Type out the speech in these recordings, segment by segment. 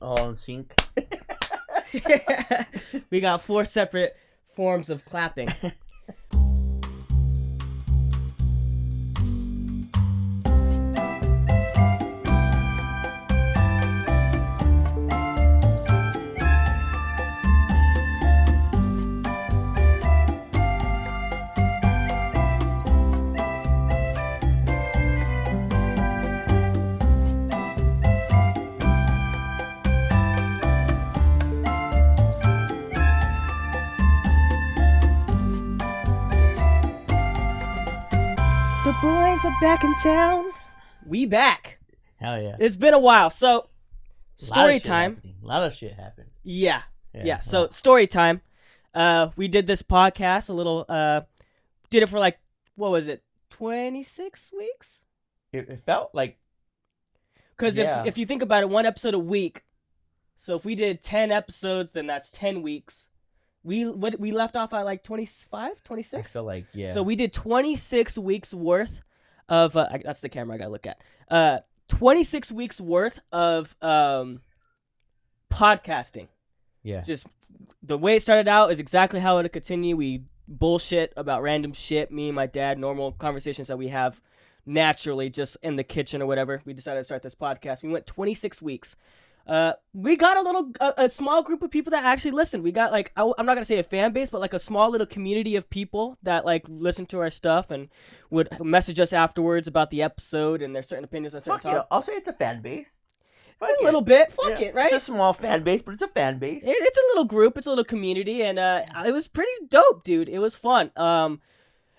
All in sync. We got 4 separate forms of clapping. The boys are back in town. We back. Hell yeah. It's been a while. So, story time. A lot of shit happened. Yeah. So, story time. We did this podcast a little, did it for like, what was it? 26 weeks? It felt like. Because if you think about it, 1 episode a week. So if we did 10 episodes, then that's 10 weeks. We left off at like 25, 26? I feel like, yeah. So we did 26 weeks worth of, that's the camera I gotta look at. 26 weeks worth of podcasting. Yeah. Just the way it started out is exactly how it'll continue. We bullshit about random shit. Me and my dad, normal conversations that we have naturally just in the kitchen or whatever. We decided to start this podcast. We went 26 weeks. We got a small group of people that actually listened. We got like, I'm not gonna say a fan base, but like a small little community of people that like listen to our stuff and would message us afterwards about the episode and their certain opinions on certain topics. I'll say it's a fan base. A little bit. Fuck it, right? It's a small fan base, but it's a fan base. It's a little group. It's a little community, and it was pretty dope, dude. It was fun.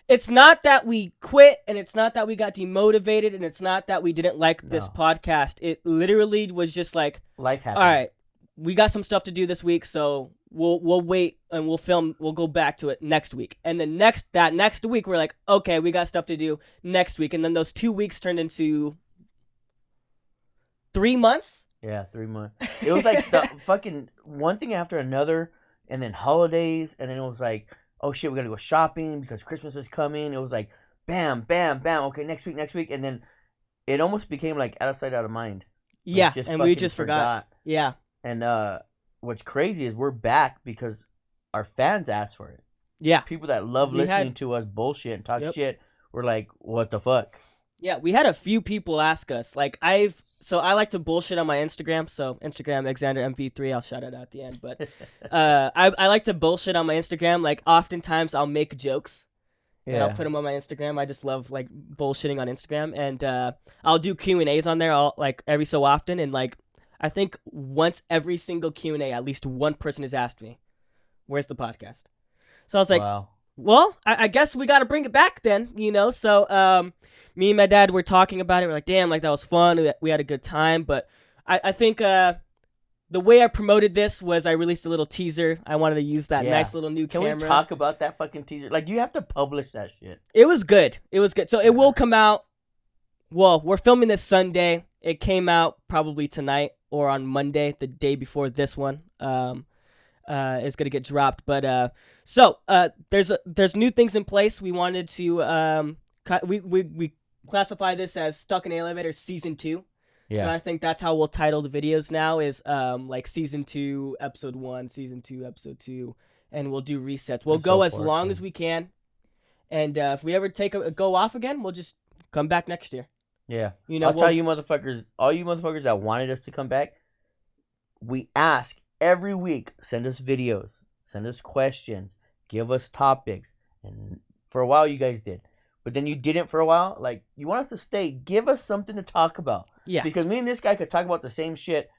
It's not that we quit, and it's not that we got demotivated, and it's not that we didn't like this podcast. It literally was just like, life happened. All right, we got some stuff to do this week, so we'll wait and we'll film. We'll go back to it next week, and then next week we're like, okay, we got stuff to do next week, and then those 2 weeks turned into 3 months. Yeah, 3 months. It was like the fucking one thing after another, and then holidays, and then it was like, oh shit, we gotta go shopping because Christmas is coming. It was like, bam, bam, bam. Okay, next week, and then it almost became like out of sight, out of mind. Yeah, and we just forgot. Yeah. And what's crazy is we're back because our fans asked for it. Yeah. People that love listening to us bullshit and talk shit were like, what the fuck? Yeah, we had a few people ask us. Like I like to bullshit on my Instagram. So Instagram, Xander MV3. I'll shout it out at the end. But I like to bullshit on my Instagram. Like oftentimes I'll make jokes. And I'll put them on my Instagram. I just love like bullshitting on Instagram. And I'll do Q&As on there like every so often. And like I think once every single Q&A, at least one person has asked me, where's the podcast? So I was like, wow. Well, I guess we got to bring it back then, you know? So me and my dad were talking about it. We're like, damn, like that was fun. We had a good time. But I think the way I promoted this was I released a little teaser. I wanted to use that nice little new camera. Can we talk about that fucking teaser? Like, you have to publish that shit. It was good. So it will come out. Well, we're filming this Sunday. It came out probably tonight or on Monday, the day before this one. Is gonna get dropped, but there's new things in place. We wanted to we classify this as Stuck in an Elevator Season 2. Yeah. So I think that's how we'll title the videos now is like Season 2 Episode 1, Season 2 Episode 2, and we'll do resets. We'll go as long as we can, and if we ever go off again, we'll just come back next year. Yeah, you know, I'll tell you motherfuckers, all you motherfuckers that wanted us to come back, we ask every week, send us videos, send us questions, give us topics. And for a while you guys did. But then you didn't for a while. Like, you want us to stay. Give us something to talk about. Yeah. Because me and this guy could talk about the same shit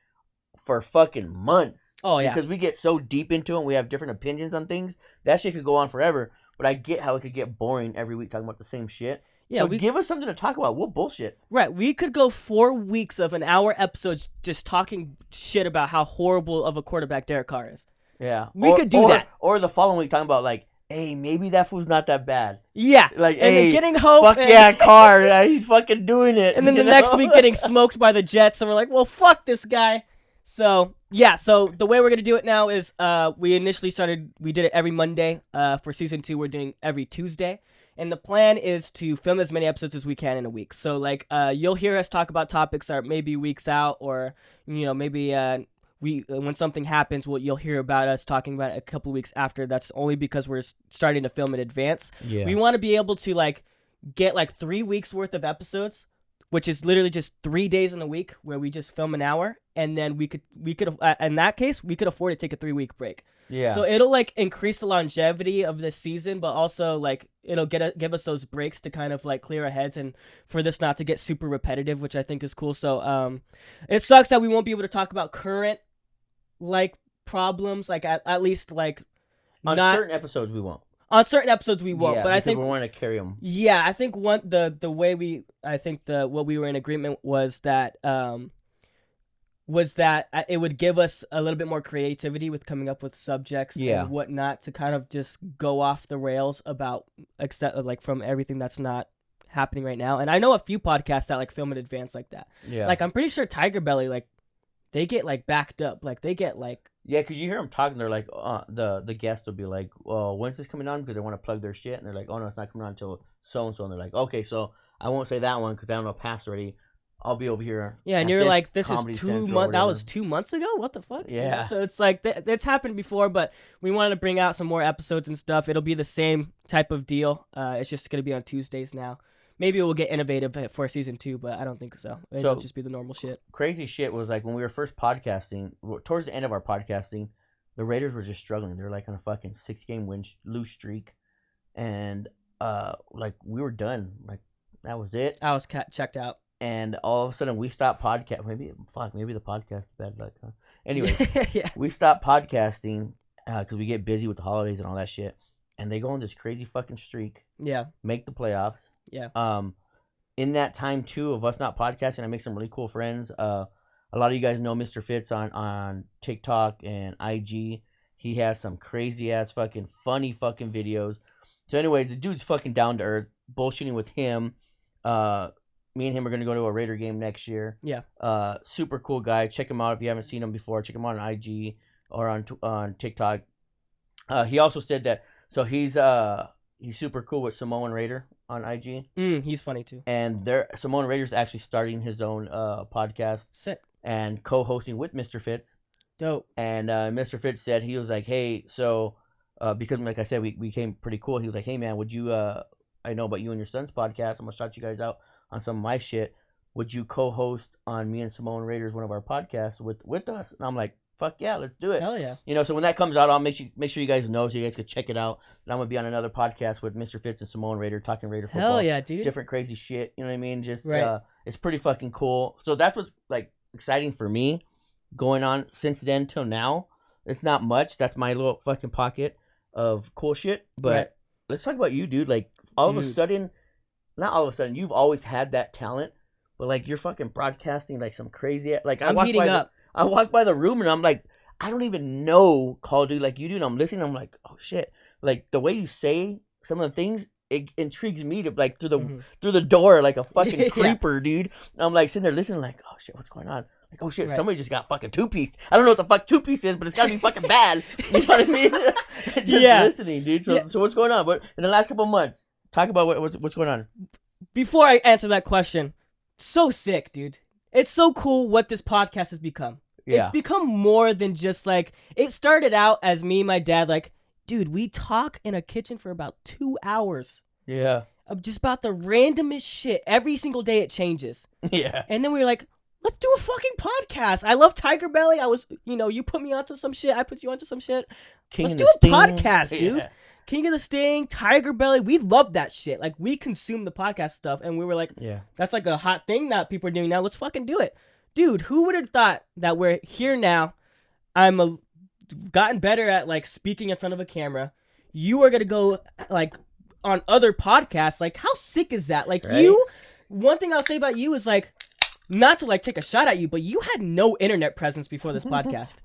for fucking months. Oh, yeah. Because we get so deep into it. We have different opinions on things. That shit could go on forever. But I get how it could get boring every week talking about the same shit. Yeah, so give us something to talk about. We'll bullshit. Right. We could go 4 weeks of an hour episodes just talking shit about how horrible of a quarterback Derek Carr is. Yeah. We could do that. Or the following week talking about, like, hey, maybe that fool's not that bad. Yeah. Like, and hey, then getting hope. Fuck yeah, Carr. He's fucking doing it. And then the next week getting smoked by the Jets. And we're like, well, fuck this guy. So, yeah. So the way we're going to do it now is we did it every Monday. For Season 2, we're doing every Tuesday. And the plan is to film as many episodes as we can in a week. So, like, you'll hear us talk about topics that are maybe weeks out or, you know, maybe when something happens, you'll hear about us talking about it a couple weeks after. That's only because we're starting to film in advance. Yeah. We want to be able to like get like 3 weeks worth of episodes, which is literally just 3 days in a week where we just film an hour, and then we could in that case we could afford to take a 3-week break. Yeah. So it'll like increase the longevity of this season, but also like it'll give us those breaks to kind of like clear our heads and for this not to get super repetitive, which I think is cool. So it sucks that we won't be able to talk about current like problems, like at least like on certain episodes we won't. On certain episodes we won't, Yeah, but I think we want to carry them. Yeah, I think the way what we were in agreement was that it would give us a little bit more creativity with coming up with subjects and whatnot to kind of just go off the rails about like from everything that's not happening right now. And I know a few podcasts that like film in advance like that. Yeah. Like I'm pretty sure Tiger Belly, like they get like backed up. Like they get like. Yeah, because you hear them talking, they're like, the guest will be like, well, when's this coming on? Because they want to plug their shit. And they're like, oh, no, it's not coming on until so-and-so. And they're like, okay, so I won't say that one because I don't know past already. I'll be over here. Yeah, and you're like, this is 2 months. That was 2 months ago? What the fuck? Yeah. So it's like, that's happened before, but we wanted to bring out some more episodes and stuff. It'll be the same type of deal. It's just going to be on Tuesdays now. Maybe we'll get innovative for season 2, but I don't think so. It'll just be the normal shit. Crazy shit was like when we were first podcasting, towards the end of our podcasting, the Raiders were just struggling. They were like on a fucking 6-game lose streak. And like we were done. Like that was it. I was checked out. And all of a sudden we stopped podcast. Maybe the podcast is bad luck, huh? Anyways, yeah. We stopped podcasting because we get busy with the holidays and all that shit. And they go on this crazy fucking streak. Yeah. Make the playoffs. Yeah. In that time too of us not podcasting, I make some really cool friends. A lot of you guys know Mr. Fitz on TikTok and IG. He has some crazy ass fucking funny fucking videos. So anyways, the dude's fucking down to earth. Bullshitting with him. Me and him are gonna go to a Raider game next year. Yeah. Super cool guy. Check him out if you haven't seen him before. Check him out on IG or on TikTok. He also said that he's super cool with Samoan Raider on IG. He's funny too. And Samoan Raider's actually starting his own podcast. Sick. And co-hosting with Mr. Fitz. Dope. And Mr. Fitz said, he was like, hey, so because like I said, we became pretty cool. He was like, hey man, would you I know about you and your son's podcast. I'm gonna shout you guys out on some of my shit. Would you co-host on me and Samoan Raiders, one of our podcasts with us? And I'm like, fuck yeah, let's do it. Hell yeah. You know, so when that comes out, I'll make sure you guys know so you guys can check it out. And I'm going to be on another podcast with Mr. Fitz and Samoan Raider talking Raider football. Hell yeah, dude. Different crazy shit. You know what I mean? Just, right. It's pretty fucking cool. So that's what's, like, exciting for me going on since then till now. It's not much. That's my little fucking pocket of cool shit. But let's talk about you, dude. Like, all of a sudden, not all of a sudden, you've always had that talent. But, like, you're fucking broadcasting, like, some crazy... Like, I'm heating up. I walk by the room and I'm like... I don't even know Call of Duty like you do. And I'm listening. I'm like, oh shit! Like the way you say some of the things, it intrigues me to like through the door like a fucking creeper, dude. I'm like sitting there listening, like, oh shit, what's going on? Like, oh shit, somebody just got fucking 2-piece. I don't know what the fuck 2-piece is, but it's gotta be fucking bad. You know what I mean? Just listening, dude. So what's going on? But in the last couple of months, talk about what's going on. Before I answer that question, so sick, dude. It's so cool what this podcast has become. Yeah. It's become more than just like, it started out as me and my dad like, dude, we talk in a kitchen for about 2 hours. Yeah. Just about the randomest shit. Every single day it changes. Yeah. And then we were like, let's do a fucking podcast. I love Tiger Belly. I was, you put me onto some shit. I put you onto some shit. Let's do a podcast, dude. Yeah. King of the Sting, Tiger Belly. We love that shit. Like, we consume the podcast stuff. And we were like, that's like a hot thing that people are doing now. Let's fucking do it. Dude, who would have thought that we're here now? Gotten better at like speaking in front of a camera. You are gonna go like on other podcasts. Like, how sick is that? Like, one thing I'll say about you is like, not to like take a shot at you, but you had no internet presence before this podcast.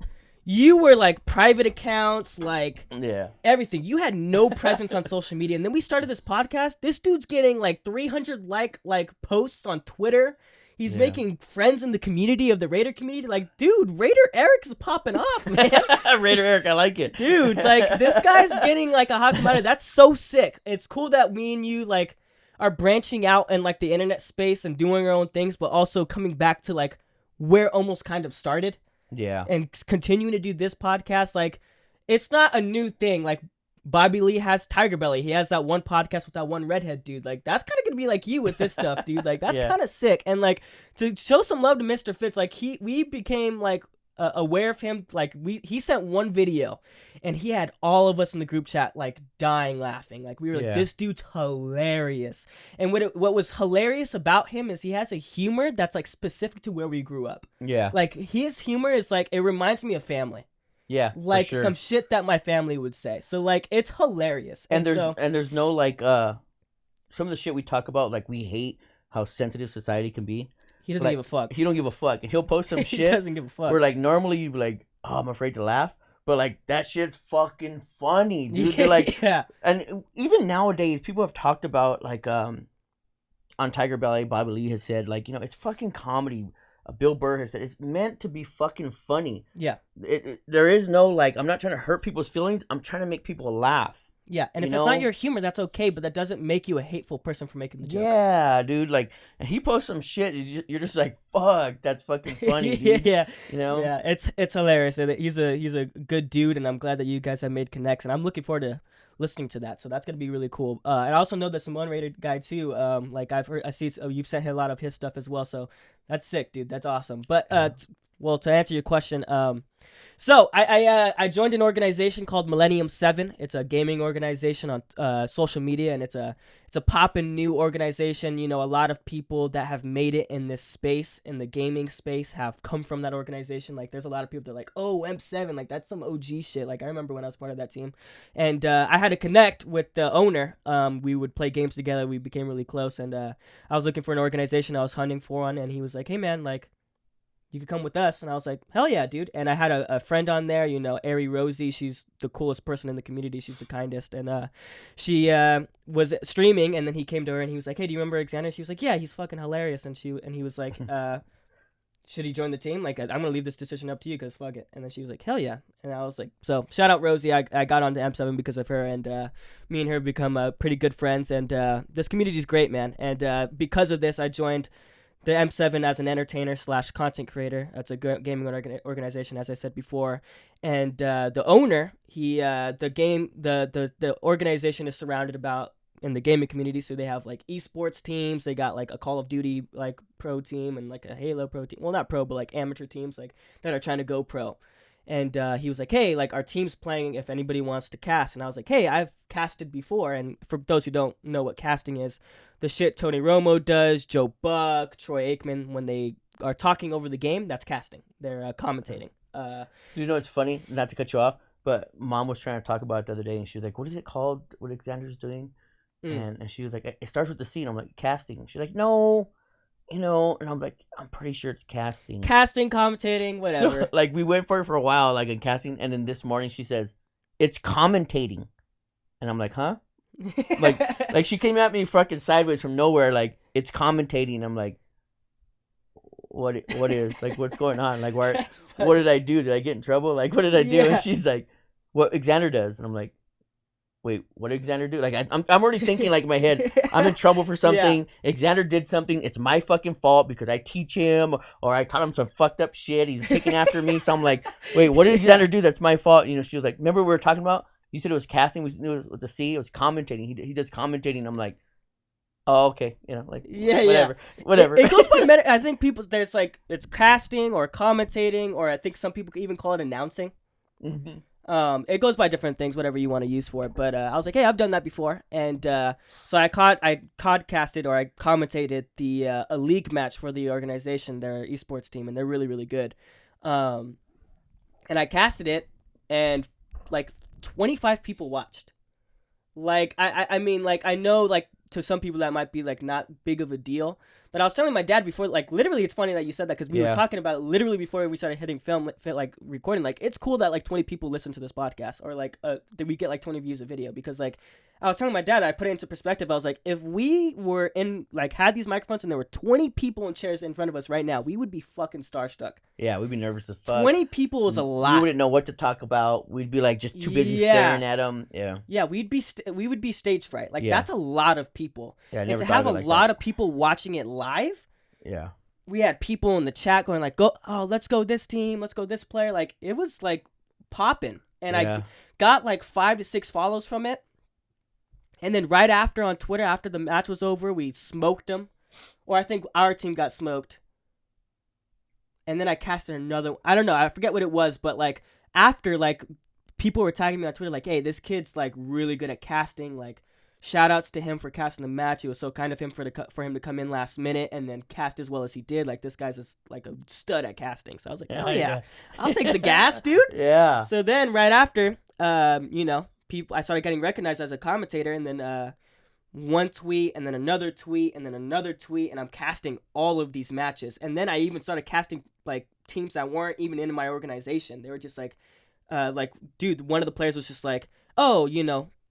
You were like private accounts, like everything. You had no presence on social media, and then we started this podcast. This dude's getting like 300 like posts on Twitter. He's making friends in the community of the Raider community. Like, dude, Raider Eric is popping off, man. Raider Eric, I like it. Dude, like, this guy's getting, like, a hot commodity. That's so sick. It's cool that me and you, like, are branching out in, like, the internet space and doing our own things, but also coming back to, like, where almost kind of started. Yeah. And continuing to do this podcast, like, it's not a new thing. Like, Bobby Lee has Tiger Belly. He has that one podcast with that one redhead dude. Like, that's kind of gonna be like you with this stuff, dude. Like, that's kind of sick. And like, to show some love to Mr. Fitz, like, we became like aware of him. Like, he sent one video, and he had all of us in the group chat like dying laughing. Like, we were like, this dude's hilarious. And what was hilarious about him is he has a humor that's like specific to where we grew up. Yeah. Like, his humor is like, it reminds me of family. Yeah, like for sure. Some shit that my family would say. So like, it's hilarious. And there's no like some of the shit we talk about, like, we hate how sensitive society can be. He doesn't give a fuck. He don't give a fuck, and he'll post some shit. He doesn't give a fuck. Where like normally you'd be like, oh, I'm afraid to laugh, but like that shit's fucking funny, dude. They're like, and even nowadays people have talked about like on Tiger Belly, Bobby Lee has said like, it's fucking comedy. Bill Burr has said it's meant to be fucking funny. Yeah. There is no like, I'm not trying to hurt people's feelings. I'm trying to make people laugh. Yeah, and if it's not your humor, that's okay, but that doesn't make you a hateful person for making the joke. Yeah, dude. Like, and he posts some shit. You're just like, fuck, that's fucking funny, dude. Yeah. Yeah, it's hilarious. He's a good dude, and I'm glad that you guys have made connects, and I'm looking forward to listening to that. So that's gonna be really cool. And I also know the Simone Rated guy too. Like I see you've sent him a lot of his stuff as well. So that's sick, dude. That's awesome. But well, to answer your question, so I joined an organization called Millennium 7. It's a gaming organization on social media, and it's a poppin' new organization. A lot of people that have made it in this space, in the gaming space, have come from that organization. Like, there's a lot of people that are like, oh, M7, like, that's some OG shit. Like, I remember when I was part of that team. And I had to connect with the owner. We would play games together. We became really close. And I was looking for an organization. I was hunting for one. And he was like, hey, man, like, you could come with us. And I was like, hell yeah, dude. And I had a friend on there, Ari Rosie. She's the coolest person in the community. She's the kindest. And she was streaming, and then he came to her and he was like, hey, do you remember Xander? She was like, yeah, he's fucking hilarious. And he was like, should he join the team? Like, I'm going to leave this decision up to you because fuck it. And then she was like, hell yeah. And I was like, so shout out Rosie. I got onto M7 because of her, and me and her have become pretty good friends. And this community is great, man. And because of this, I joined the M7 as an entertainer / content creator. That's a gaming organization, as I said before. And the owner, the organization is surrounded about in the gaming community. So they have like esports teams. They got like a Call of Duty like pro team and like a Halo pro team. Well, not pro, but like amateur teams like that are trying to go pro. And he was like, hey, like, our team's playing if anybody wants to cast. And I was like, hey, I've casted before. And for those who don't know what casting is, the shit Tony Romo does, Joe Buck, Troy Aikman, when they are talking over the game, that's casting. They're commentating. It's funny, not to cut you off, but Mom was trying to talk about it the other day, and she was like, what is it called, what Xander's doing? And she was like, it starts with the scene. I'm like, casting. She's like, no. And I'm like, I'm pretty sure it's casting. Casting, commentating, whatever. So, like, we went for it for a while, like, in casting, and then this morning she says, it's commentating. And I'm like, huh? like she came at me fucking sideways from nowhere, like, it's commentating. I'm like, what is? Like, what's going on? Like, what did I do? Did I get in trouble? Like, what did I do? Yeah. And she's like, what Xander does. And I'm like, wait, what did Xander do? Like, I'm already thinking, like, in my head, I'm in trouble for something. Yeah. Xander did something. It's my fucking fault because I teach him or I taught him some fucked up shit. He's taking after me. So I'm like, wait, what did Xander do? That's my fault. She was like, remember we were talking about? You said it was casting. We knew it was the C. It was commentating. He does commentating. I'm like, oh, okay. Like, whatever. It goes by I think people, there's like, it's casting or commentating, or I think some people even call it announcing. Mm-hmm. It goes by different things, whatever you want to use for it. But I was like, hey, I've done that before. And so I commentated or I commentated a league match for the organization, their esports team, and they're really, really good. And I casted it, and like 25 people watched. Like, I mean, like, I know, like, to some people that might be like not big of a deal, but I was telling my dad before, like, literally, it's funny that you said that, because we were talking about it literally before we started hitting film, like, recording. Like, it's cool that like 20 people listen to this podcast, or like that we get like 20 views a video, because like I was telling my dad, I put it into perspective. I was like, if we were in, like, had these microphones and there were 20 people in chairs in front of us right now, we would be fucking starstruck. Yeah, we'd be nervous as fuck. 20 people is a lot. We wouldn't know what to talk about. We'd be like just too busy staring at them. Yeah, we would be stage fright. Like, that's a lot of people. Yeah, I and never to have a like lot that. of people watching it live. Yeah. we had people in the chat going like, let's go this team, let's go this player. Like, it was like popping. And I got like 5 to 6 follows from it. And then right after on Twitter, after the match was over, we smoked them. Or I think our team got smoked. And then I casted another, I don't know, I forget what it was, but like after, like, people were tagging me on Twitter like, hey, this kid's like really good at casting, like, shout outs to him for casting the match. It was so kind of him for him to come in last minute and then cast as well as he did. Like, this guy's like a stud at casting. So I was like, hell yeah. I'll take the gas, dude. Yeah. So then right after, I started getting recognized as a commentator, and then one tweet and then another tweet and then another tweet, and I'm casting all of these matches. And then I even started casting like teams that weren't even in my organization. They were just like, dude, one of the players was just like, oh,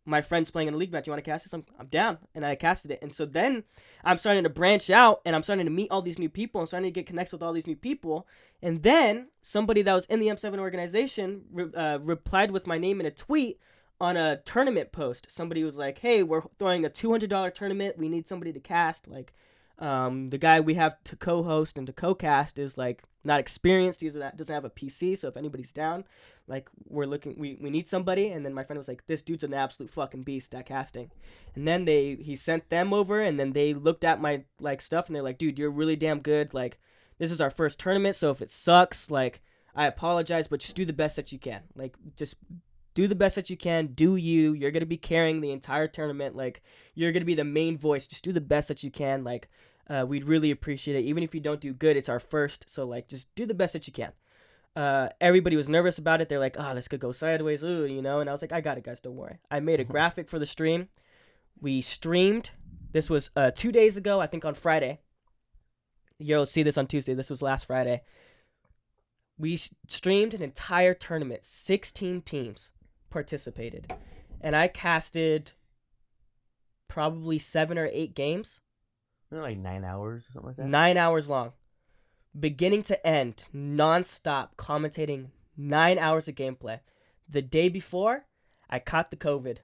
my friend's playing in a league match. You want to cast this? I'm down. And I casted it. And so then I'm starting to branch out, and I'm starting to meet all these new people. I'm starting to get connects with all these new people. And then somebody that was in the M7 organization replied with my name in a tweet on a tournament post. Somebody was like, hey, we're throwing a $200 tournament. We need somebody to cast. Like, the guy we have to co-host and to co-cast is like not experienced. He doesn't have a PC. So if anybody's down, like, we're looking, we need somebody. And then my friend was like, this dude's an absolute fucking beast at casting. And then he sent them over, and then they looked at my like stuff, and they're like, dude, you're really damn good. Like, this is our first tournament. So if it sucks, like, I apologize, but just do the best that you can. Like, just do the best that you can. Do you. You're going to be carrying the entire tournament. Like, you're going to be the main voice. Just do the best that you can. Like, we'd really appreciate it. Even if you don't do good, it's our first. So, like, just do the best that you can. Everybody was nervous about it. They're like, oh, this could go sideways, And I was like, I got it, guys. Don't worry. I made a graphic for the stream. We streamed. This was 2 days ago, I think on Friday. You'll see this on Tuesday. This was last Friday. We streamed an entire tournament. 16 teams participated, and I casted probably 7 or 8 games. Like 9 hours or something like that. 9 hours long, beginning to end, non-stop commentating. 9 hours of gameplay. The day before, I caught the COVID.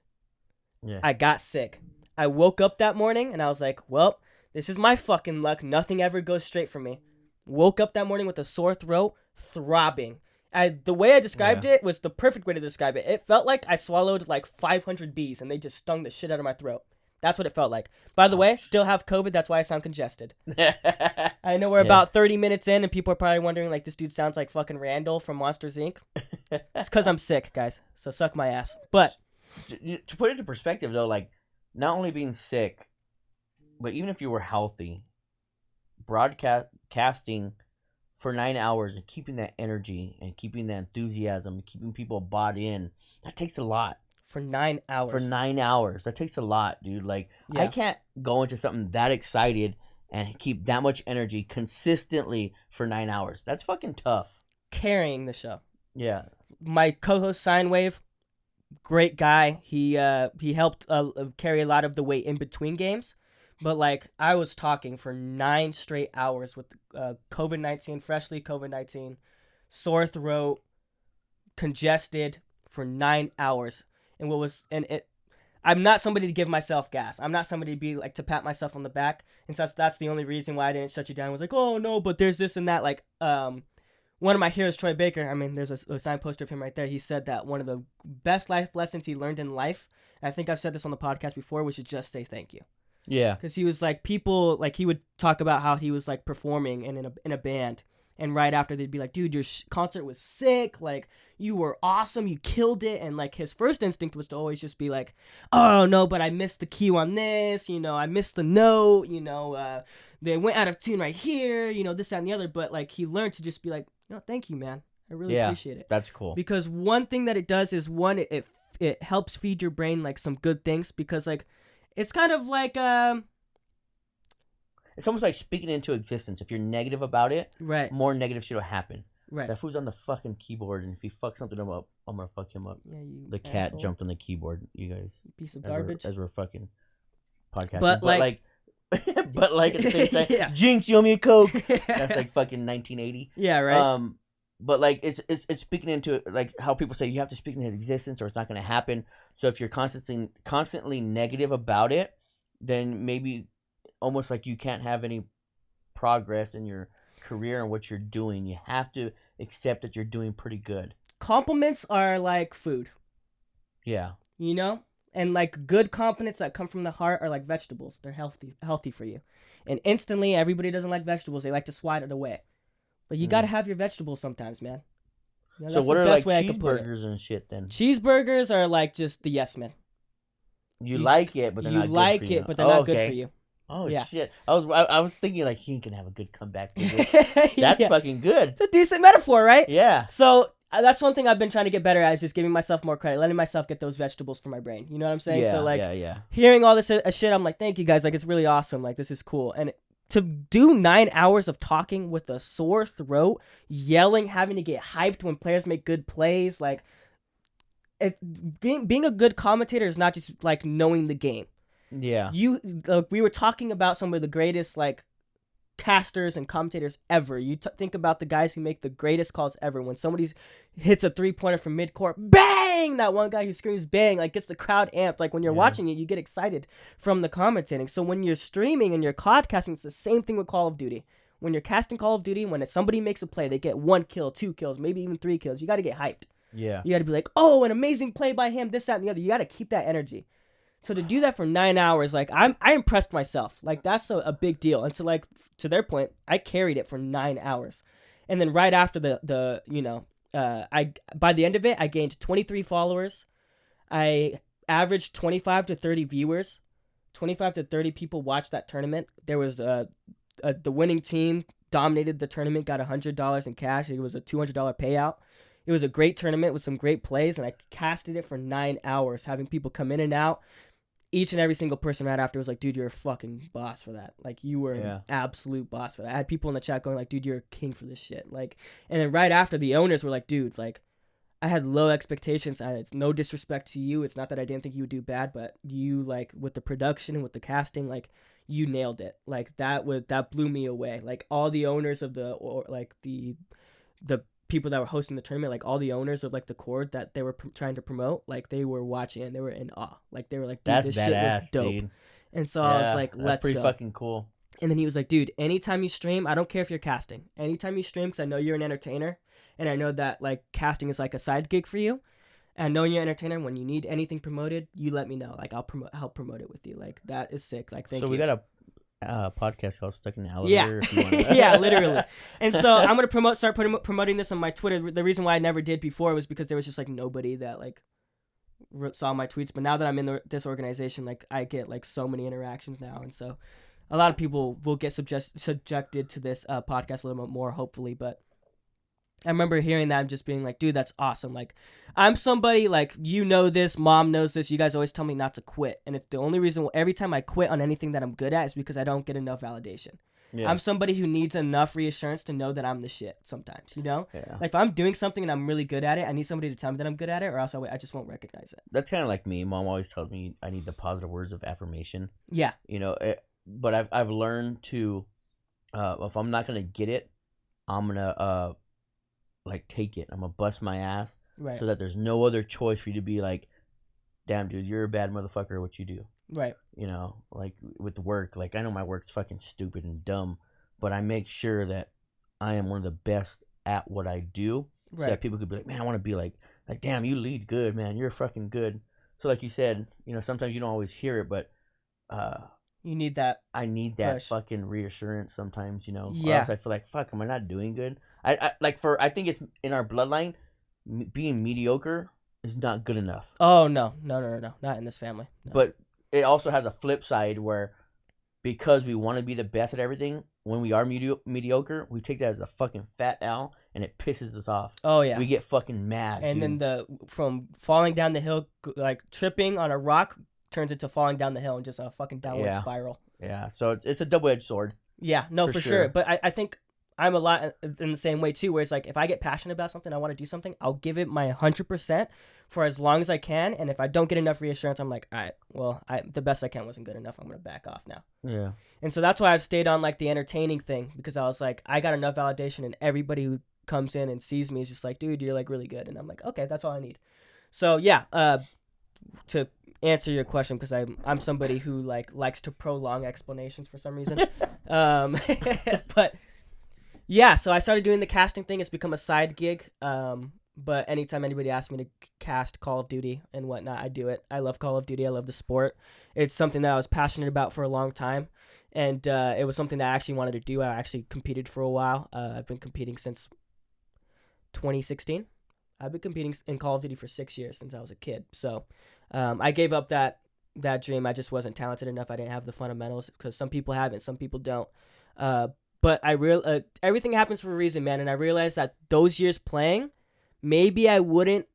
Yeah. I got sick. I woke up that morning and I was like, well, this is my fucking luck. Nothing ever goes straight for me. Woke up that morning with a sore throat, throbbing. The way I described it was the perfect way to describe it. It felt like I swallowed like 500 bees and they just stung the shit out of my throat. That's what it felt like. By the way, still have COVID. That's why I sound congested. I know we're about 30 minutes in and people are probably wondering, like, this dude sounds like fucking Randall from Monsters, Inc. It's because I'm sick, guys. So suck my ass. But to put it into perspective, though, like, not only being sick, but even if you were healthy, broadcasting for 9 hours and keeping that energy and keeping that enthusiasm and keeping people bought in, that takes a lot. For 9 hours. For 9 hours. That takes a lot, dude. Like, yeah. I can't go into something that excited and keep that much energy consistently for 9 hours. That's fucking tough. Carrying the show. Yeah. My co-host, Sinewave, great guy. He helped carry a lot of the weight in between games. But, like, I was talking for 9 straight hours with COVID-19, freshly COVID-19, sore throat, congested for 9 hours. I'm not somebody to give myself gas. I'm not somebody to be, like, to pat myself on the back. And so that's the only reason why I didn't shut you down. I was like, oh, no, but there's this and that. Like, one of my heroes, Troy Baker, I mean, there's a signed poster of him right there. He said that one of the best life lessons he learned in life, and I think I've said this on the podcast before, was to just say thank you. Yeah. Because he was like, people, like, he would talk about how he was like performing in a band, and right after they'd be like, dude, your concert was sick, like, you were awesome, you killed it. And like, his first instinct was to always just be like, oh no, but I missed the cue on this, I missed the note, they went out of tune right here, this, that, and the other. But like, he learned to just be like, no, thank you, man, I really appreciate it. That's cool. Because one thing that it does is, one, it helps feed your brain like some good things, because like, it's kind of like it's almost like speaking into existence. If you're negative about it, right, more negative shit will happen. Right. That fool's on the fucking keyboard, and if he fucks something up, I'm gonna fuck him up. Yeah, the cat asshole jumped on the keyboard, you guys. You piece of garbage. As we're fucking podcasting. But like but like at the same time, yeah. Jinx, you owe me a Coke. That's like fucking 1980. Yeah, right. But like it's speaking into, like, how people say you have to speak into existence or it's not gonna happen. So if you're constantly negative about it, then maybe almost like you can't have any progress in your career and what you're doing, you have to accept that you're doing pretty good. Compliments are like food. Yeah. You know? And like good compliments that come from the heart are like vegetables. They're healthy for you. And instantly, everybody doesn't like vegetables. They like to swat it away. But you gotta have your vegetables sometimes, man. You know, so what are like cheeseburgers and shit then? Cheeseburgers are like just the yes men. You like it, but they're not good for you. You like it, but they're not good for you. Oh shit! I was thinking like he can have a good comeback. That's fucking good. It's a decent metaphor, right? Yeah. So that's one thing I've been trying to get better at, is just giving myself more credit, letting myself get those vegetables for my brain. You know what I'm saying? Yeah, so like, yeah. Hearing all this shit, I'm like, thank you guys. Like, it's really awesome. Like, this is cool. And to do 9 hours of talking with a sore throat, yelling, having to get hyped when players make good plays, like, being a good commentator is not just like knowing the game. Yeah. We were talking about some of the greatest like casters and commentators ever. You think about the guys who make the greatest calls ever. When somebody hits a 3-pointer from midcourt, bang! That one guy who screams bang, like, gets the crowd amped. Like, when you're watching it, you get excited from the commentating. So when you're streaming and you're podcasting, it's the same thing with Call of Duty. When you're casting Call of Duty, when somebody makes a play, they get 1 kill, 2 kills, maybe even 3 kills. You got to get hyped. Yeah. You got to be like, oh, an amazing play by him, this, that, and the other. You got to keep that energy. So to do that for 9 hours, like, I impressed myself. Like, that's a big deal. And to their point, I carried it for 9 hours. And then right after by the end of it, I gained 23 followers. I averaged 25 to 30 viewers. 25 to 30 people watched that tournament. There was the winning team dominated the tournament, got $100 in cash. It was a $200 payout. It was a great tournament with some great plays, and I casted it for 9 hours, having people come in and out. Each and every single person right after was like, dude, you're a fucking boss for that. Like, you were an absolute boss for that. I had people in the chat going like, dude, you're a king for this shit. Like, and then right after, the owners were like, dude, like, I had low expectations. It's no disrespect to you. It's not that I didn't think you would do bad, but you, like, with the production and with the casting, like, you nailed it. Like, that blew me away. Like, all the owners of the people that were hosting the tournament, like, all the owners of, like, the chord that they were trying to promote, like, they were watching and they were in awe. Like, they were like, dude, this shit was dope. Dude. And so I was like, let's go. That's pretty fucking cool. And then he was like, dude, anytime you stream, I don't care if you're casting. Anytime you stream, because I know you're an entertainer, and I know that, like, casting is like a side gig for you. And knowing you're an entertainer, when you need anything promoted, you let me know. Like, I'll help promote it with you. Like, that is sick. Like, thank you. So we got a podcast called Stuck in the Elevator. Yeah, yeah, literally. And so I'm gonna start promoting this on my Twitter. The reason why I never did before was because there was just like nobody that like saw my tweets. But now that I'm in this organization, like, I get like so many interactions now, and so a lot of people will get subjected to this podcast a little bit more, hopefully. But I remember hearing that and just being like, dude, that's awesome. Like, I'm somebody, like, you know this, mom knows this, you guys always tell me not to quit. And it's the only reason every time I quit on anything that I'm good at is because I don't get enough validation. Yeah. I'm somebody who needs enough reassurance to know that I'm the shit sometimes, you know? Yeah. Like, if I'm doing something and I'm really good at it, I need somebody to tell me that I'm good at it, or else I just won't recognize it. That's kind of like me. Mom always tells me I need the positive words of affirmation. Yeah. You know, but I've learned to, if I'm not going to get it, I'm going to, like, take it. I'm gonna bust my ass, right, so that there's no other choice for you to be like, damn, dude, you're a bad motherfucker at what you do. Right. You know, like, with work, like, I know my work's fucking stupid and dumb, but I make sure that I am one of the best at what I do, right, so that people could be like, man, I want to be like, damn, you lead good, man, you're fucking good. So like you said, you know, sometimes you don't always hear it, but you need that. I need that push. Fucking reassurance sometimes, you know. Yeah. Or else I feel like, fuck, am I not doing good? I think it's in our bloodline, being mediocre is not good enough. Oh, no, not in this family. No. But it also has a flip side where, because we want to be the best at everything, when we are mediocre, we take that as a fucking fat L, and it pisses us off. Oh, yeah. We get fucking mad, and dude. Then from falling down the hill, like, tripping on a rock turns into falling down the hill and just a fucking downward spiral. Yeah, so it's a double-edged sword. Yeah, no, for sure. But I think I'm a lot in the same way too, where it's like, if I get passionate about something, I want to do something, I'll give it my 100% for as long as I can. And if I don't get enough reassurance, I'm like, all right, well, the best I can wasn't good enough. I'm going to back off now. Yeah. And so that's why I've stayed on, like, the entertaining thing, because I was like, I got enough validation, and everybody who comes in and sees me is just like, dude, you're, like, really good. And I'm like, okay, that's all I need. So yeah, to answer your question, because I'm somebody who, like, likes to prolong explanations for some reason. But Yeah, so I started doing the casting thing. It's become a side gig. But anytime anybody asks me to cast Call of Duty and whatnot, I do it. I love Call of Duty. I love the sport. It's something that I was passionate about for a long time. And it was something that I actually wanted to do. I actually competed for a while. I've been competing since 2016. I've been competing in Call of Duty for 6 years since I was a kid. So I gave up that dream. I just wasn't talented enough. I didn't have the fundamentals because some people have it, some people don't. But everything happens for a reason, man. And I realized that those years playing, maybe I wouldn't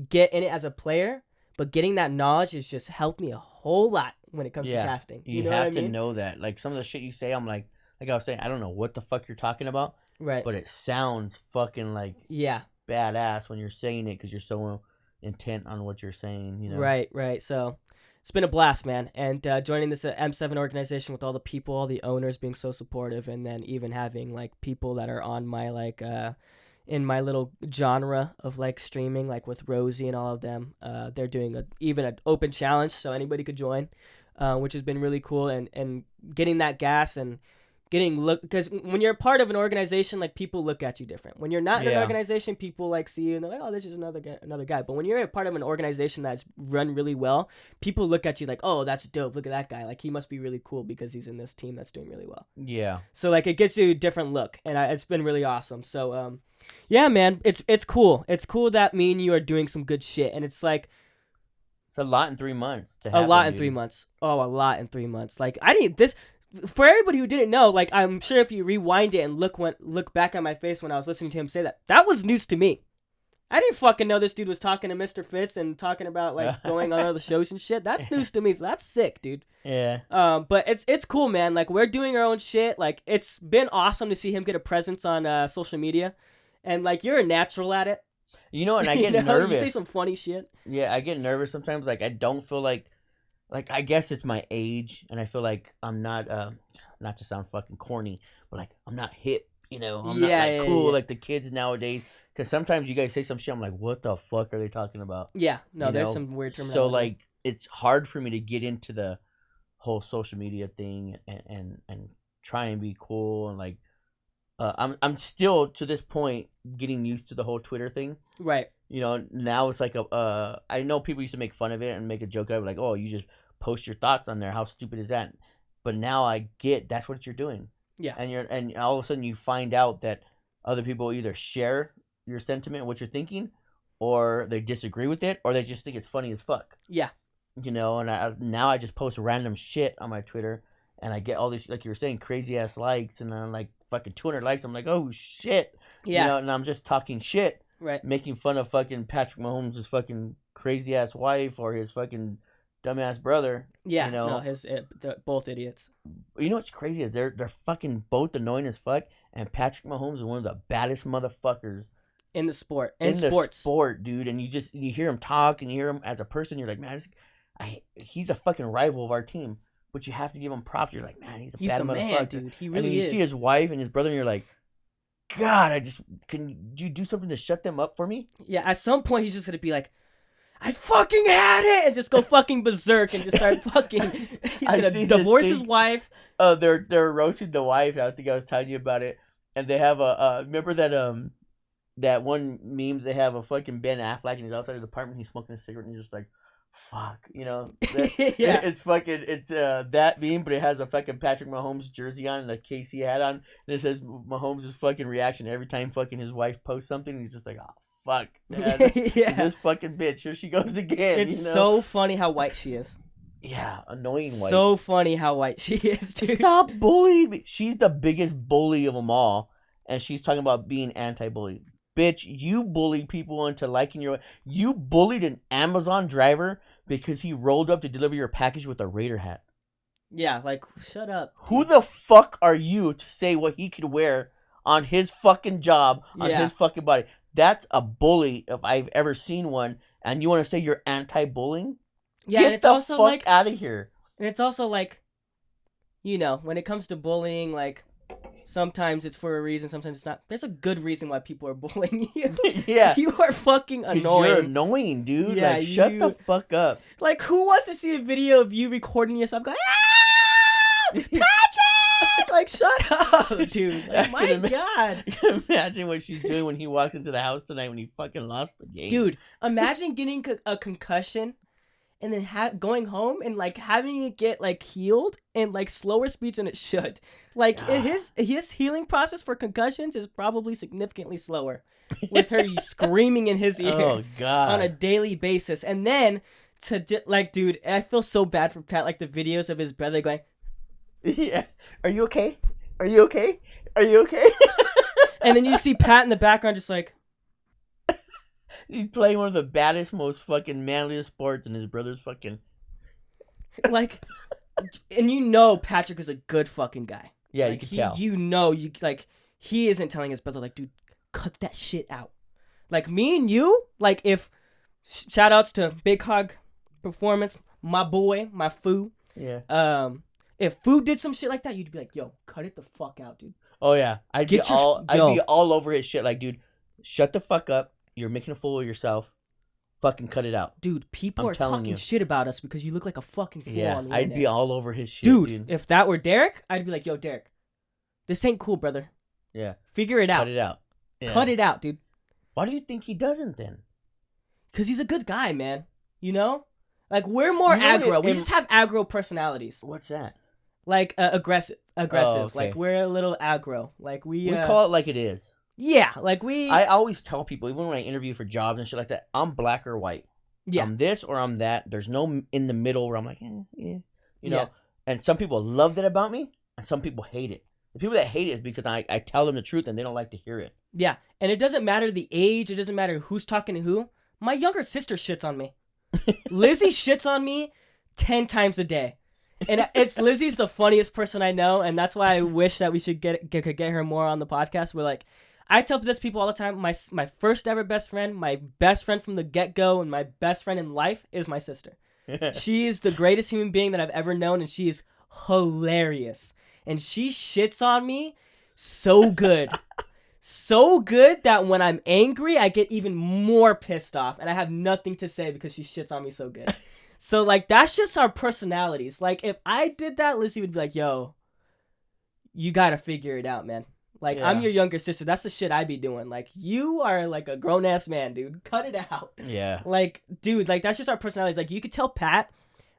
get in it as a player, but getting that knowledge has just helped me a whole lot when it comes to casting. You know have what I to mean? know that. Like some of the shit you say, I'm like I was saying, I don't know what the fuck you're talking about. Right. But it sounds fucking like badass when you're saying it because you're so intent on what you're saying. You know. Right. So it's been a blast, man. And joining this M7 organization with all the people, all the owners being so supportive, and then even having like people that are on my like in my little genre of like streaming, like with Rosie and all of them. They're doing even an open challenge, so anybody could join, which has been really cool. And getting that gas and getting look, because when you're a part of an organization, like people look at you different. When you're not in an organization, people like see you and they're like, oh, this is another guy. But when you're a part of an organization that's run really well, people look at you like, oh, that's dope. Look at that guy. Like he must be really cool because he's in this team that's doing really well. Yeah. So like it gets you a different look, and it's been really awesome. So yeah, man, it's cool. It's cool that me and you are doing some good shit, and it's like. It's a lot in 3 months. A lot in 3 months. Oh, a lot in 3 months. Like I didn't this. For everybody who didn't know, like I'm sure if you rewind it and look back at my face when I was listening to him say that was news to me. I didn't fucking know this dude was talking to Mr. Fitz and talking about like going on other shows and shit. That's news to me, so that's sick, dude. Yeah. But it's cool, man. Like we're doing our own shit. Like it's been awesome to see him get a presence on social media, and like you're a natural at it. You know, and I get nervous. You say some funny shit. Yeah, I get nervous sometimes. Like I don't feel like I guess it's my age, and I feel like I'm not, not to sound fucking corny, but like I'm not hip, you know? I'm not like cool like the kids nowadays. Because sometimes you guys say some shit, I'm like, what the fuck are they talking about? Yeah, no, there's some weird terminology. So like, it's hard for me to get into the whole social media thing and try and be cool and like, I'm still to this point getting used to the whole Twitter thing. Right. You know, now it's like I know people used to make fun of it and make a joke out of it, like, oh, you just post your thoughts on there. How stupid is that? But now I get that's what you're doing. Yeah. And all of a sudden you find out that other people either share your sentiment, what you're thinking, or they disagree with it, or they just think it's funny as fuck. Yeah. You know, and now I just post random shit on my Twitter, and I get all these, like you were saying, crazy ass likes, and then like fucking 200 likes. I'm like, oh shit. Yeah. You know, and I'm just talking shit. Right. Making fun of fucking Patrick Mahomes' fucking crazy ass wife or his fucking dumbass brother. Yeah. You know? No, they're both idiots. You know what's crazy is they're fucking both annoying as fuck, and Patrick Mahomes is one of the baddest motherfuckers in the sport. In the sport, dude. And you hear him talk, and you hear him as a person. You're like, man, he's a fucking rival of our team. But you have to give him props. You're like, man, he's a bad motherfucker, man, dude. He really is. And then you see his wife and his brother, and you're like, God, can you do something to shut them up for me? Yeah, at some point he's just gonna be like, I fucking had it, and just go fucking berserk and just start fucking. He's gonna divorce his wife. Oh, they're roasting the wife. I think I was telling you about it. And they have remember that one meme they have of fucking Ben Affleck, and he's outside of the apartment, he's smoking a cigarette, and he's just like, fuck, you know. Yeah. It's that meme, but it has a fucking Patrick Mahomes jersey on and a KC hat on, and it says Mahomes' fucking reaction every time fucking his wife posts something. And he's just like, oh fuck, man. Yeah. This fucking bitch, here she goes again. It's so funny how white she is. Yeah, annoying white. So funny how white she is, dude. Stop bullying me. She's the biggest bully of them all, and she's talking about being anti-bully. Bitch, you bullied people into liking your... You bullied an Amazon driver because he rolled up to deliver your package with a Raider hat. Yeah, like, shut up. Who the fuck are you to say what he could wear on his fucking job, on his fucking body? That's a bully if I've ever seen one, and you want to say you're anti-bullying? Yeah, get and it's the also fuck like, out of here. And it's also like, you know, when it comes to bullying, like... Sometimes it's for a reason, sometimes it's not. There's a good reason why people are bullying you. Yeah. You are fucking annoying. You're annoying, dude. Yeah, like, shut the fuck up. Like, who wants to see a video of you recording yourself going, ah! Patrick! Like, shut up, dude. I Like, my can God. Imagine what she's doing when he walks into the house tonight when he fucking lost the game. Dude, imagine getting a concussion and then going home and like having it get like healed in like slower speeds than it should. Like his healing process for concussions is probably significantly slower, with her screaming in his ear Oh God. on a daily basis. And then like, dude, I feel so bad for Pat. Like the videos of his brother going, yeah, are you okay? Are you okay? Are you okay? and then you see Pat in the background just like, he's playing one of the baddest, most fucking manliest sports, and his brother's fucking like, and you know Patrick is a good fucking guy. Yeah, like, you can tell. You know, he isn't telling his brother like, dude, cut that shit out. Like me and you, like if shout outs to Big Hog Performance, my boy, my Foo. Yeah. If Foo did some shit like that, you'd be like, yo, cut it the fuck out, dude. Oh yeah, I'd be all over his shit. Like, dude, shut the fuck up. You're making a fool of yourself. Fucking cut it out. Dude, people are talking shit about us because you look like a fucking fool on the I'd internet. be all over his shit, dude. If that were Derek, I'd be like, yo, Derek, this ain't cool, brother. Yeah. Figure it out. Cut it out. Yeah. Cut it out, dude. Why do you think he doesn't then? Because he's a good guy, man. You know? Like, we're more aggro. We just have aggro personalities. What's that? Like, aggressive. Oh, okay. Like, we're a little aggro. Like, we call it like it is. Yeah, like I always tell people, even when I interview for jobs and shit like that, I'm black or white. Yeah. I'm this or I'm that. There's no in the middle where I'm like, yeah. You know? Yeah. And some people love that about me, and some people hate it. The people that hate it is because I tell them the truth and they don't like to hear it. Yeah, and it doesn't matter the age. It doesn't matter who's talking to who. My younger sister shits on me. Lizzie shits on me 10 times a day. And Lizzie's the funniest person I know, and that's why I wish that we should could get her more on the podcast. We're like, I tell this people all the time, my first ever best friend, my best friend from the get-go, and my best friend in life is my sister. She is the greatest human being that I've ever known, and she is hilarious. And she shits on me so good. So good that when I'm angry, I get even more pissed off, and I have nothing to say because she shits on me so good. So, like, that's just our personalities. Like, if I did that, Lizzie would be like, yo, you gotta figure it out, man. Like, yeah. I'm your younger sister. That's the shit I be doing. Like, you are, like, a grown-ass man, dude. Cut it out. Yeah. Like, dude, like, that's just our personalities. Like, you could tell Pat,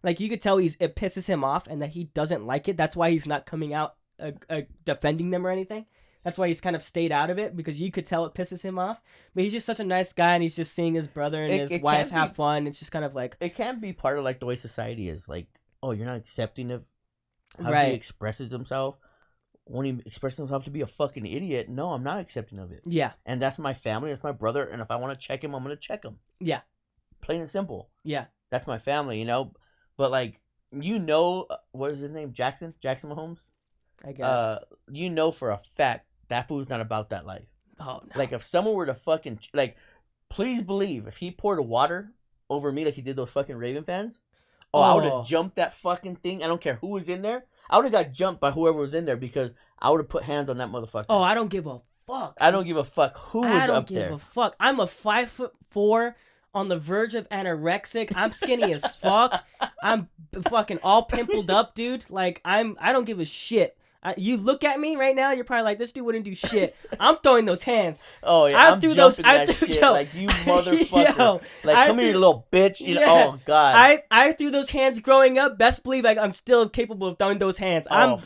like, you could tell it pisses him off and that he doesn't like it. That's why he's not coming out defending them or anything. That's why he's kind of stayed out of it, because you could tell it pisses him off. But he's just such a nice guy, and he's just seeing his brother and his wife have fun. It's just kind of like... It can be part of, like, the way society is. Like, oh, you're not accepting of how he expresses himself. When he expresses himself to be a fucking idiot, no, I'm not accepting of it. Yeah. And that's my family, that's my brother, and if I want to check him, I'm going to check him. Yeah. Plain and simple. Yeah. That's my family, you know? But, like, you know... what is his name? Jackson Mahomes? I guess. You know for a fact that fool's not about that life. Oh, no. Like, if someone were to fucking... Like, please believe, if he poured water over me like he did those fucking Raven fans, I would have jumped that fucking thing. I don't care who was in there. I would have got jumped by whoever was in there because I would have put hands on that motherfucker. Oh, I don't give a fuck. I don't give a fuck who was up there. I don't give a fuck. I'm a 5'4", on the verge of anorexic. I'm skinny as fuck. I'm fucking all pimpled up, dude. Like, I don't give a shit. You look at me right now, you're probably like, this dude wouldn't do shit. I'm throwing those hands. Oh, yeah, I'm jumping that shit. Like, you motherfucker. Yo, like, come here, you little bitch. You know, oh, God. I threw those hands growing up. Best believe I'm still capable of throwing those hands. I'm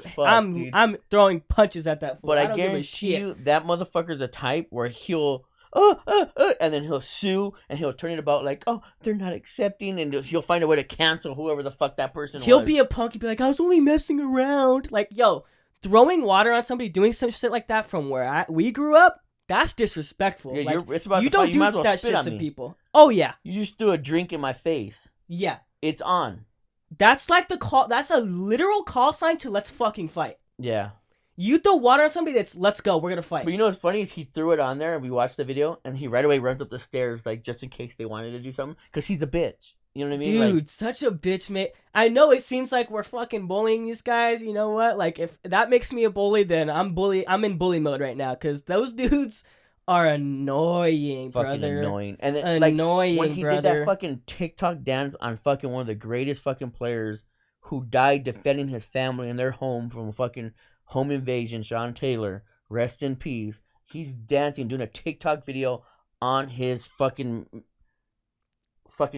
throwing punches at that fool. But I guarantee you, that motherfucker's the type where he'll... and then he'll sue, and he'll turn it about like, oh, they're not accepting, and he'll find a way to cancel whoever the fuck that person was. He'll be a punk. He'll be like, I was only messing around. Like, yo... Throwing water on somebody, doing some shit like that from where we grew up, that's disrespectful. Yeah, like, you don't do that shit to people. Oh, yeah. You just threw a drink in my face. Yeah. It's on. That's like the call. That's a literal call sign to let's fucking fight. Yeah. You throw water on somebody, that's let's go, we're going to fight. But you know what's funny is he threw it on there, and we watched the video, and he right away runs up the stairs, like, just in case they wanted to do something, because he's a bitch. You know what I mean? Dude, like, such a bitch, mate. I know it seems like we're fucking bullying these guys. You know what? Like, if that makes me a bully, then I'm in bully mode right now, because those dudes are annoying, fucking brother. Annoying. And then, annoying, when he did that fucking TikTok dance on fucking one of the greatest fucking players who died defending his family and their home from fucking Home Invasion, Sean Taylor, rest in peace. He's dancing, doing a TikTok video on his fucking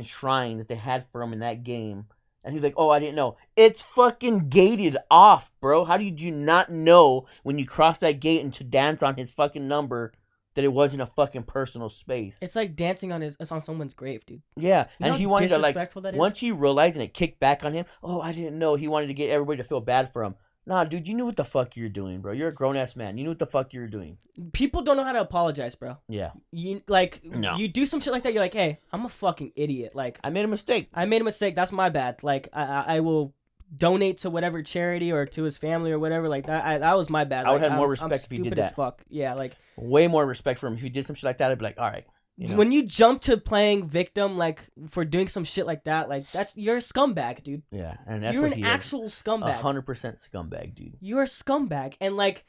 shrine that they had for him in that game. And he's like, oh, I didn't know. It's fucking gated off, bro. How did you not know when you crossed that gate and to dance on his fucking number that it wasn't a fucking personal space? It's like dancing on someone's grave, dude. Yeah, You know and how he wanted to, like, disrespectful that is? once he realized and it kicked back on him, oh, I didn't know. He wanted to get everybody to feel bad for him. Nah, dude, you knew what the fuck you were doing, bro. You're a grown-ass man. You knew what the fuck you were doing. People don't know how to apologize, bro. Yeah. You No. you do some shit like that, you're like, hey, I'm a fucking idiot. Like, I made a mistake. I made a mistake. That's my bad. Like, I will donate to whatever charity or to his family or whatever. Like that. That was my bad. I would Like, have more I'm respect if he did stupid as that. fuck. Yeah, like Way more respect for him. If he did some shit like that, I'd be like, all right. You know? when you jump to playing victim, like for doing some shit like that, like you're a scumbag, dude. Yeah, and that's You're what an he actual scumbag. 100% scumbag, dude. You're a scumbag, and like,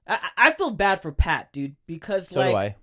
I feel bad for Pat, dude, because So do I.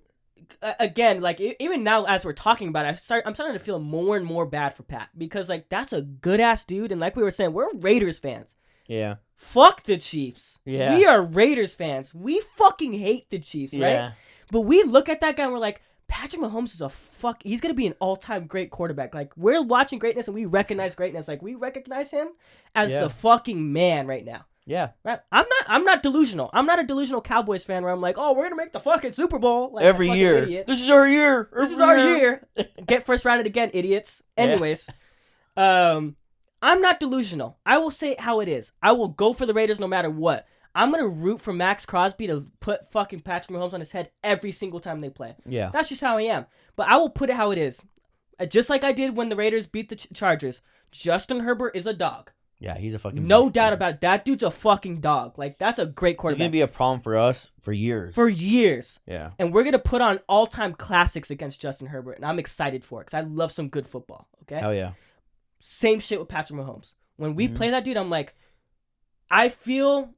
Again, like even now as we're talking about it, I'm starting to feel more and more bad for Pat because like that's a good ass dude, and like we were saying, we're Raiders fans. Yeah. Fuck the Chiefs. Yeah. We are Raiders fans. We fucking hate the Chiefs, right? Yeah. But we look at that guy and we're like, Patrick Mahomes is he's going to be an all-time great quarterback. Like, we're watching greatness and we recognize greatness. Like, we recognize him as the fucking man right now. Yeah. Right? I'm not delusional. I'm not a delusional Cowboys fan where I'm like, oh, we're going to make the fucking Super Bowl. Like, Every year. Idiot. This is our year. This is our year. Get first rounded again, idiots. Anyways, I'm not delusional. I will say it how it is. I will go for the Raiders no matter what. I'm going to root for Max Crosby to put fucking Patrick Mahomes on his head every single time they play. Yeah. That's just how I am. But I will put it how it is. Just like I did when the Raiders beat the Chargers. Justin Herbert is a dog. Yeah, he's a fucking No beast, doubt dude. about it. That dude's a fucking dog. Like, that's a great He's quarterback. going to be a problem for us for years. For years. Yeah. And we're going to put on all-time classics against Justin Herbert. And I'm excited for it because I love some good football. Okay? Hell yeah. Same shit with Patrick Mahomes. When we play that dude, I'm like, I feel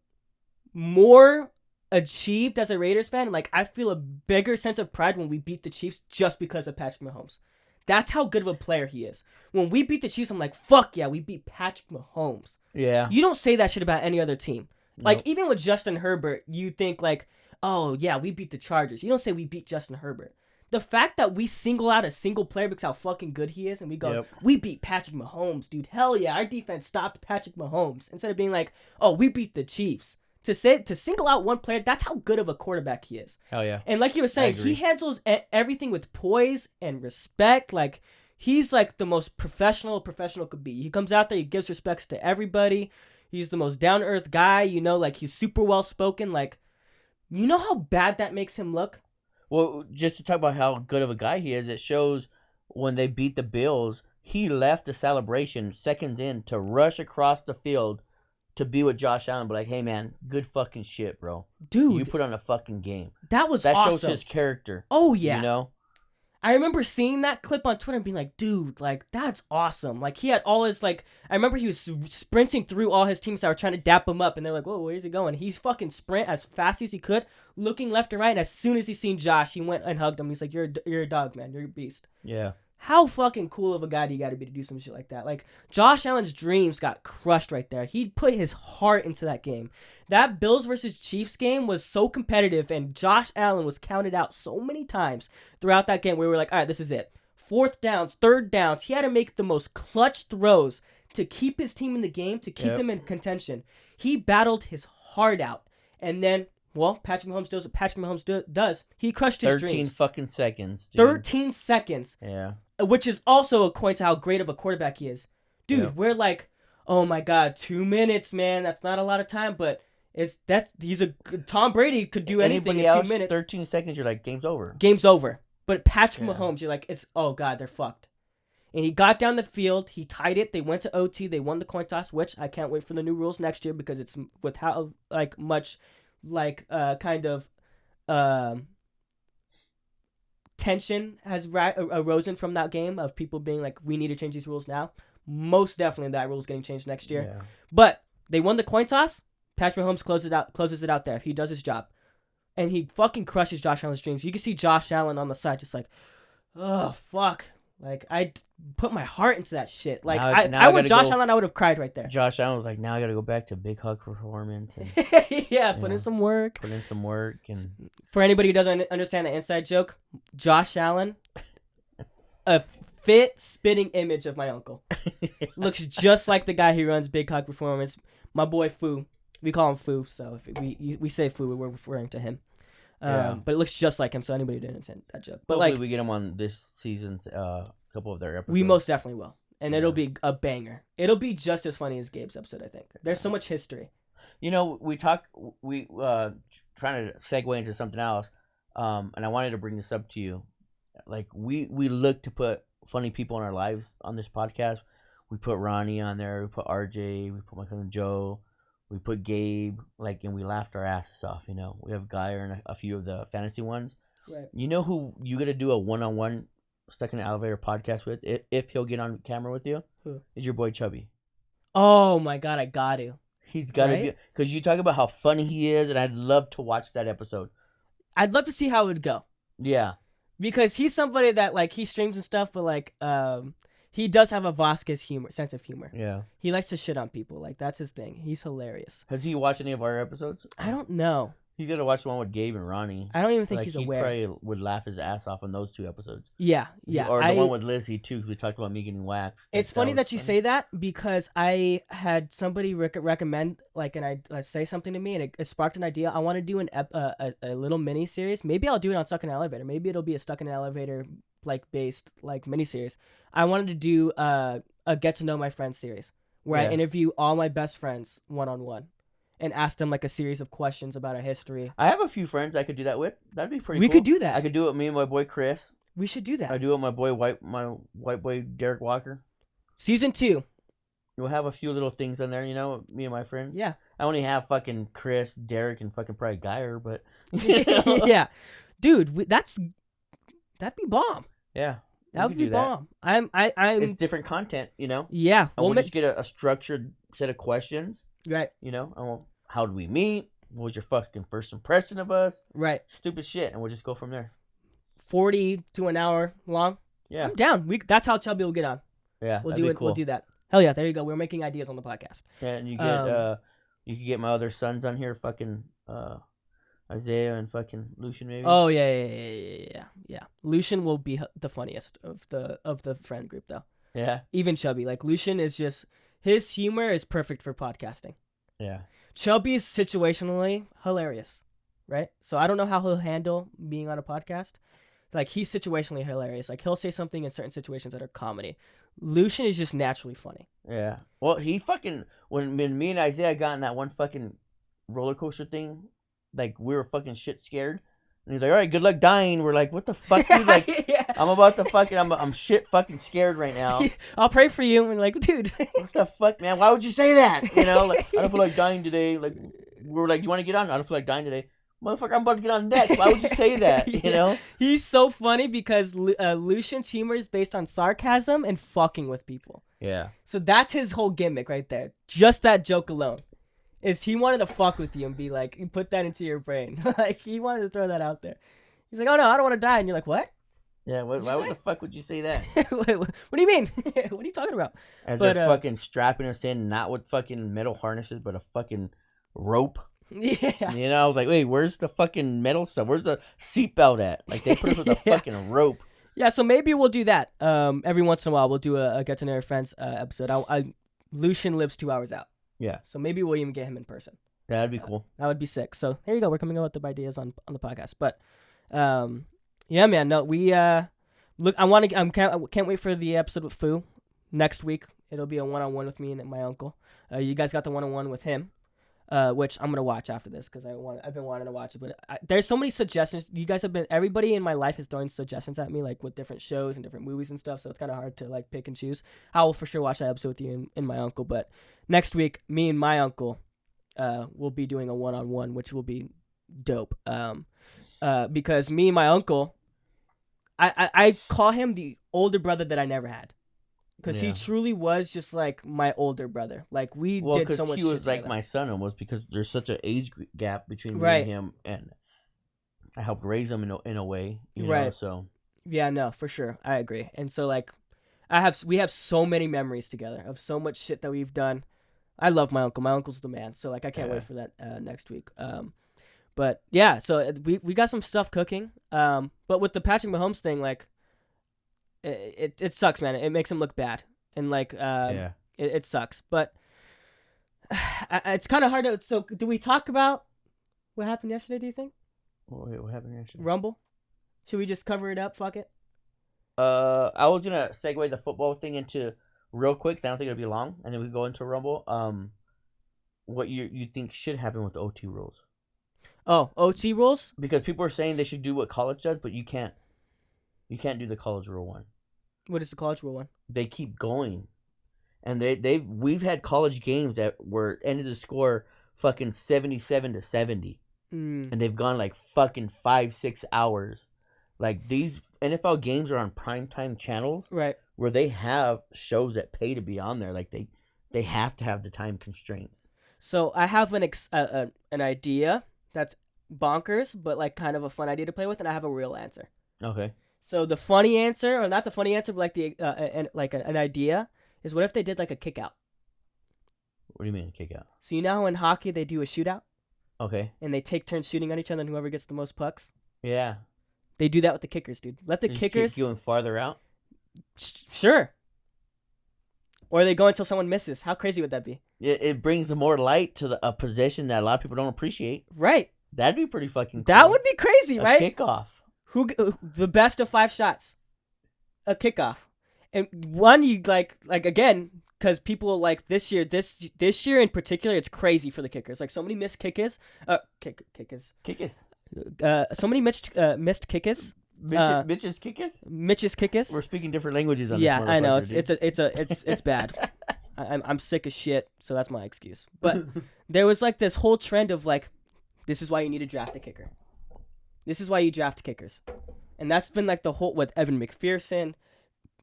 more achieved as a Raiders fan. Like, I feel a bigger sense of pride when we beat the Chiefs just because of Patrick Mahomes. That's how good of a player he is. When we beat the Chiefs, I'm like, fuck yeah, we beat Patrick Mahomes. Yeah. You don't say that shit about any other team. Like, Nope. even with Justin Herbert, you think like, oh yeah, we beat the Chargers. You don't say we beat Justin Herbert. The fact that we single out a single player because how fucking good he is, and we go, we beat Patrick Mahomes, dude. Hell yeah, our defense stopped Patrick Mahomes. Instead of being like, oh, we beat the Chiefs. To single out one player, that's how good of a quarterback he is. Hell yeah. And like you were saying, he handles everything with poise and respect. Like, he's like the most professional could be. He comes out there, he gives respects to everybody. He's the most down-to-earth guy, you know, like he's super well-spoken. Like, you know how bad that makes him look? Well, just to talk about how good of a guy he is, it shows when they beat the Bills, he left the celebration seconds in to rush across the field to be with Josh Allen, but like, hey man, good fucking shit, bro. Dude. You put on a fucking game. That was That awesome. shows his character. Oh, yeah. You know? I remember seeing that clip on Twitter and being like, dude, like, that's awesome. Like, he had all his, like, I remember he was sprinting through all his teams that were trying to dap him up, and they're like, whoa, where's he going? He's fucking sprint as fast as he could, looking left and right, and as soon as he seen Josh, he went and hugged him. He's like, you're a dog, man. You're a beast. Yeah. How fucking cool of a guy do you got to be to do some shit like that? Like, Josh Allen's dreams got crushed right there. He put his heart into that game. That Bills versus Chiefs game was so competitive, and Josh Allen was counted out so many times throughout that game where we were like, all right, this is it. 4th downs, 3rd downs. He had to make the most clutch throws to keep his team in the game, to keep them in contention. He battled his heart out. And then, well, Patrick Mahomes does what Patrick Mahomes does. He crushed his 13 dreams. fucking seconds, dude. 13 seconds. Yeah. Which is also a point to how great of a quarterback he is. Dude, we're like, oh my God, 2 minutes, man. That's not a lot of time, but Tom Brady could do anything in 2 minutes. 13 seconds, you're like, game's over. Game's over. But Patrick Mahomes, you're like, oh God, they're fucked. And he got down the field, he tied it, they went to OT, they won the coin toss, which I can't wait for the new rules next year because it's with how much kind of tension has arisen from that game of people being like, we need to change these rules now. Most definitely that rule is getting changed next year. Yeah. But they won the coin toss. Patrick Mahomes closes it out there. He does his job. And he fucking crushes Josh Allen's dreams. You can see Josh Allen on the side just like, oh, fuck. Like put my heart into that shit. Like Now I I would gotta Josh go- Allen, I would have cried right there. Josh Allen was like, now I got to go back to big hug performance and Yeah, put know. in some work. put in some work. And For anybody who doesn't understand the inside joke, Josh Allen, a fit spitting image of my uncle. Looks just like the guy who runs Big Hug Performance. My boy Fu. We call him Fu, so if we say Fu, we're referring to him. Yeah. But it looks just like him, so anybody who didn't understand that joke. But hopefully like, we get him on this season's couple of their episodes. we most definitely will. And it'll Yeah. be a banger. It'll be just as funny as Gabe's episode, I think. There's so much history. You know, we trying to segue into something else, and I wanted to bring this up to you. Like we look to put funny people in our lives on this podcast. We put Ronnie on there. We put RJ. We put my cousin Joe. We put Gabe. Like, and we laughed our asses off. You know, we have Geyer and a few of the fantasy ones. Right. You know who you gotta do a one-on-one stuck in an elevator podcast with if he'll get on camera with you? Who? Is your boy Chubby. Oh my god, I got to. He's got to Right? be, because you talk about how funny he is, and I'd love to watch that episode. I'd love to see how it would go. Yeah. Because he's somebody that like he streams and stuff, but like he does have a Vasquez sense of humor. Yeah. He likes to shit on people. Like that's his thing. He's hilarious. Has he watched any of our episodes? I don't know. He's got to watch the one with Gabe and Ronnie. I don't even think Like, he's he aware. probably would laugh his ass off on those two episodes. Yeah. Or the one with Lizzie, too, because we talked about me getting waxed. It's funny was that you say that because I had somebody recommend like, and I say something to me, and it sparked an idea. I want to do a little mini series. Maybe I'll do it on Stuck in an Elevator. Maybe it'll be a Stuck in an Elevator like based like mini series. I wanted to do a Get to Know My Friends series where I Yeah. interview all my best friends one-on-one and ask them like a series of questions about a history. I have a few friends I could do that with. That'd be pretty We cool. could do that. I could do it with me and my boy Chris. We should do that. I do it with my boy my white boy Derek Walker. Season 2. We'll have a few little things on there, you know, me and my friends. Yeah. I only have fucking Chris, Derek, and fucking probably Geyer, but you know? Yeah. Dude, that'd be bomb. Yeah. That would be bomb. I'm It's different content, you know? yeah. And we'll just get a structured set of questions, right. you know? How did we meet? What was your fucking first impression of us? Right. Stupid shit, and we'll just go from there. 40 to an hour long. Yeah. I'm down. That's how Chubby will get on. Yeah, We'll that'd do be it. cool. We'll do that. Hell yeah, there you go. We're making ideas on the podcast. Yeah, and you get you could get my other sons on here, fucking Isaiah and fucking Lucian maybe. Oh yeah. Lucian will be the funniest of the friend group though. Yeah. Even Chubby, like Lucian is just his humor is perfect for podcasting. Yeah. Chubby's situationally hilarious, right? So I don't know how he'll handle being on a podcast. Like he's situationally hilarious. Like he'll say something in certain situations that are comedy. Lucian is just naturally funny. Yeah. Well, he fucking when me and Isaiah got in that one fucking roller coaster thing, like we were fucking shit scared. And he's like, "All right, good luck dying." We're like, "What the fuck, dude?" Like, Yeah. I'm about to fucking, I'm shit fucking scared right now. I'll pray for you. And like, dude. What the fuck, man? Why would you say that? You know, like, I don't feel like dying today. Like, we were like, "Do you want to get on?" I don't feel like dying today. Motherfucker, I'm about to get on next. Why would you say that? You know? He's so funny because Lucian's humor is based on sarcasm and fucking with people. Yeah. So that's his whole gimmick right there. Just that joke alone. Is he wanted to fuck with you and be like, put that into your brain. Like, he wanted to throw that out there. He's like, oh no, I don't want to die. And you're like, what? Yeah, why say? the fuck would you say that? Wait, what do you mean? What are you talking about? As But, they're fucking strapping us in, not with fucking metal harnesses, but a fucking rope. Yeah. You know, I was like, wait, where's the fucking metal stuff? Where's the seatbelt at? Like, they put us with a Yeah. fucking rope. Yeah, so maybe we'll do that. Every once in a while, we'll do a Get to Know Your Friends episode. Lucian lives 2 hours out. Yeah. So maybe we'll even get him in person. That'd be cool. That would be sick. So there you go. We're coming up with the ideas on the podcast. But yeah, man. No, we look. Can't wait for the episode with Fu next week. It'll be a one-on-one with me and my uncle. You guys got the one-on-one with him, which I'm gonna watch after this because I've been wanting to watch it. But there's so many suggestions. You guys have been. Everybody in my life is throwing suggestions at me, like with different shows and different movies and stuff. So it's kind of hard to like pick and choose. I will for sure watch that episode with you and my uncle. But next week, me and my uncle. We'll be doing a one-on-one, which will be dope. Because me and my uncle, I call him the older brother that I never had, because he truly was just like my older brother. Like we did so much. He was shit like together. my son almost, because there's such an age gap between me Right. and him, and I helped raise him in a way, you know. Right. So Yeah, no, for sure. I agree. And so like we have so many memories together of so much shit that we've done. I love my uncle. My uncle's the man. So like I can't wait for that next week. But yeah, so we got some stuff cooking. But with the Patrick Mahomes thing, like it sucks, man. It makes him look bad. And like it sucks. But it's kind of hard to. So do we talk about what happened yesterday? Do you think? Wait, what happened yesterday? Rumble. Should we just cover it up? Fuck it. I was gonna segue the football thing into real quick. 'Cause I don't think it'll be long, and then we go into Rumble. What you think should happen with the OT rules? Oh, OT rules? Because people are saying they should do what college does, but you can't. You can't do the college rule one. What is the college rule one? They keep going, and we've had college games that were ended the score fucking 77-70, and they've gone like fucking 5-6 hours. Like these NFL games are on primetime channels, right? Where they have shows that pay to be on there. Like they have to have the time constraints. So I have an idea that's bonkers, but like kind of a fun idea to play with, and I have a real answer. Okay. So the funny answer, or not the funny answer, but like the an idea is, what if they did like a kick out? What do you mean a kick out? So you know how in hockey they do a shootout? Okay. And they take turns shooting on each other, and whoever gets the most pucks. Yeah. They do that with the kickers, dude. Let the kickers keep going farther out. Sure. Or they go until someone misses. How crazy would that be? It brings more light to a position that a lot of people don't appreciate. Right. That'd be pretty fucking cool. That would be crazy, right? Kickoff. Who the best of 5 shots? A kickoff. And one you like again, because people like this year in particular, it's crazy for the kickers. Like so many missed kickers. Kickers. So many missed kickers. Mitch's kickers. Mitch's kickers. We're speaking different languages on this. Yeah, I know. It's bad. I'm sick as shit, so that's my excuse. But there was like this whole trend of like, this is why you need to draft a kicker. This is why you draft kickers, and that's been like the whole with Evan McPherson,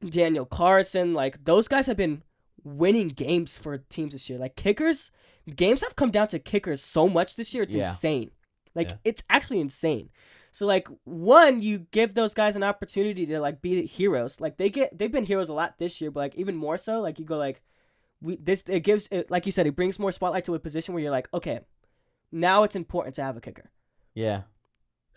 Daniel Carlson. Like those guys have been winning games for teams this year. Like kickers, games have come down to kickers so much this year. It's insane. Like it's actually insane. So like one, you give those guys an opportunity to like be heroes. Like they've been heroes a lot this year, but like even more so, like you go like it gives it, like you said, it brings more spotlight to a position where you're like, okay, now it's important to have a kicker. Yeah.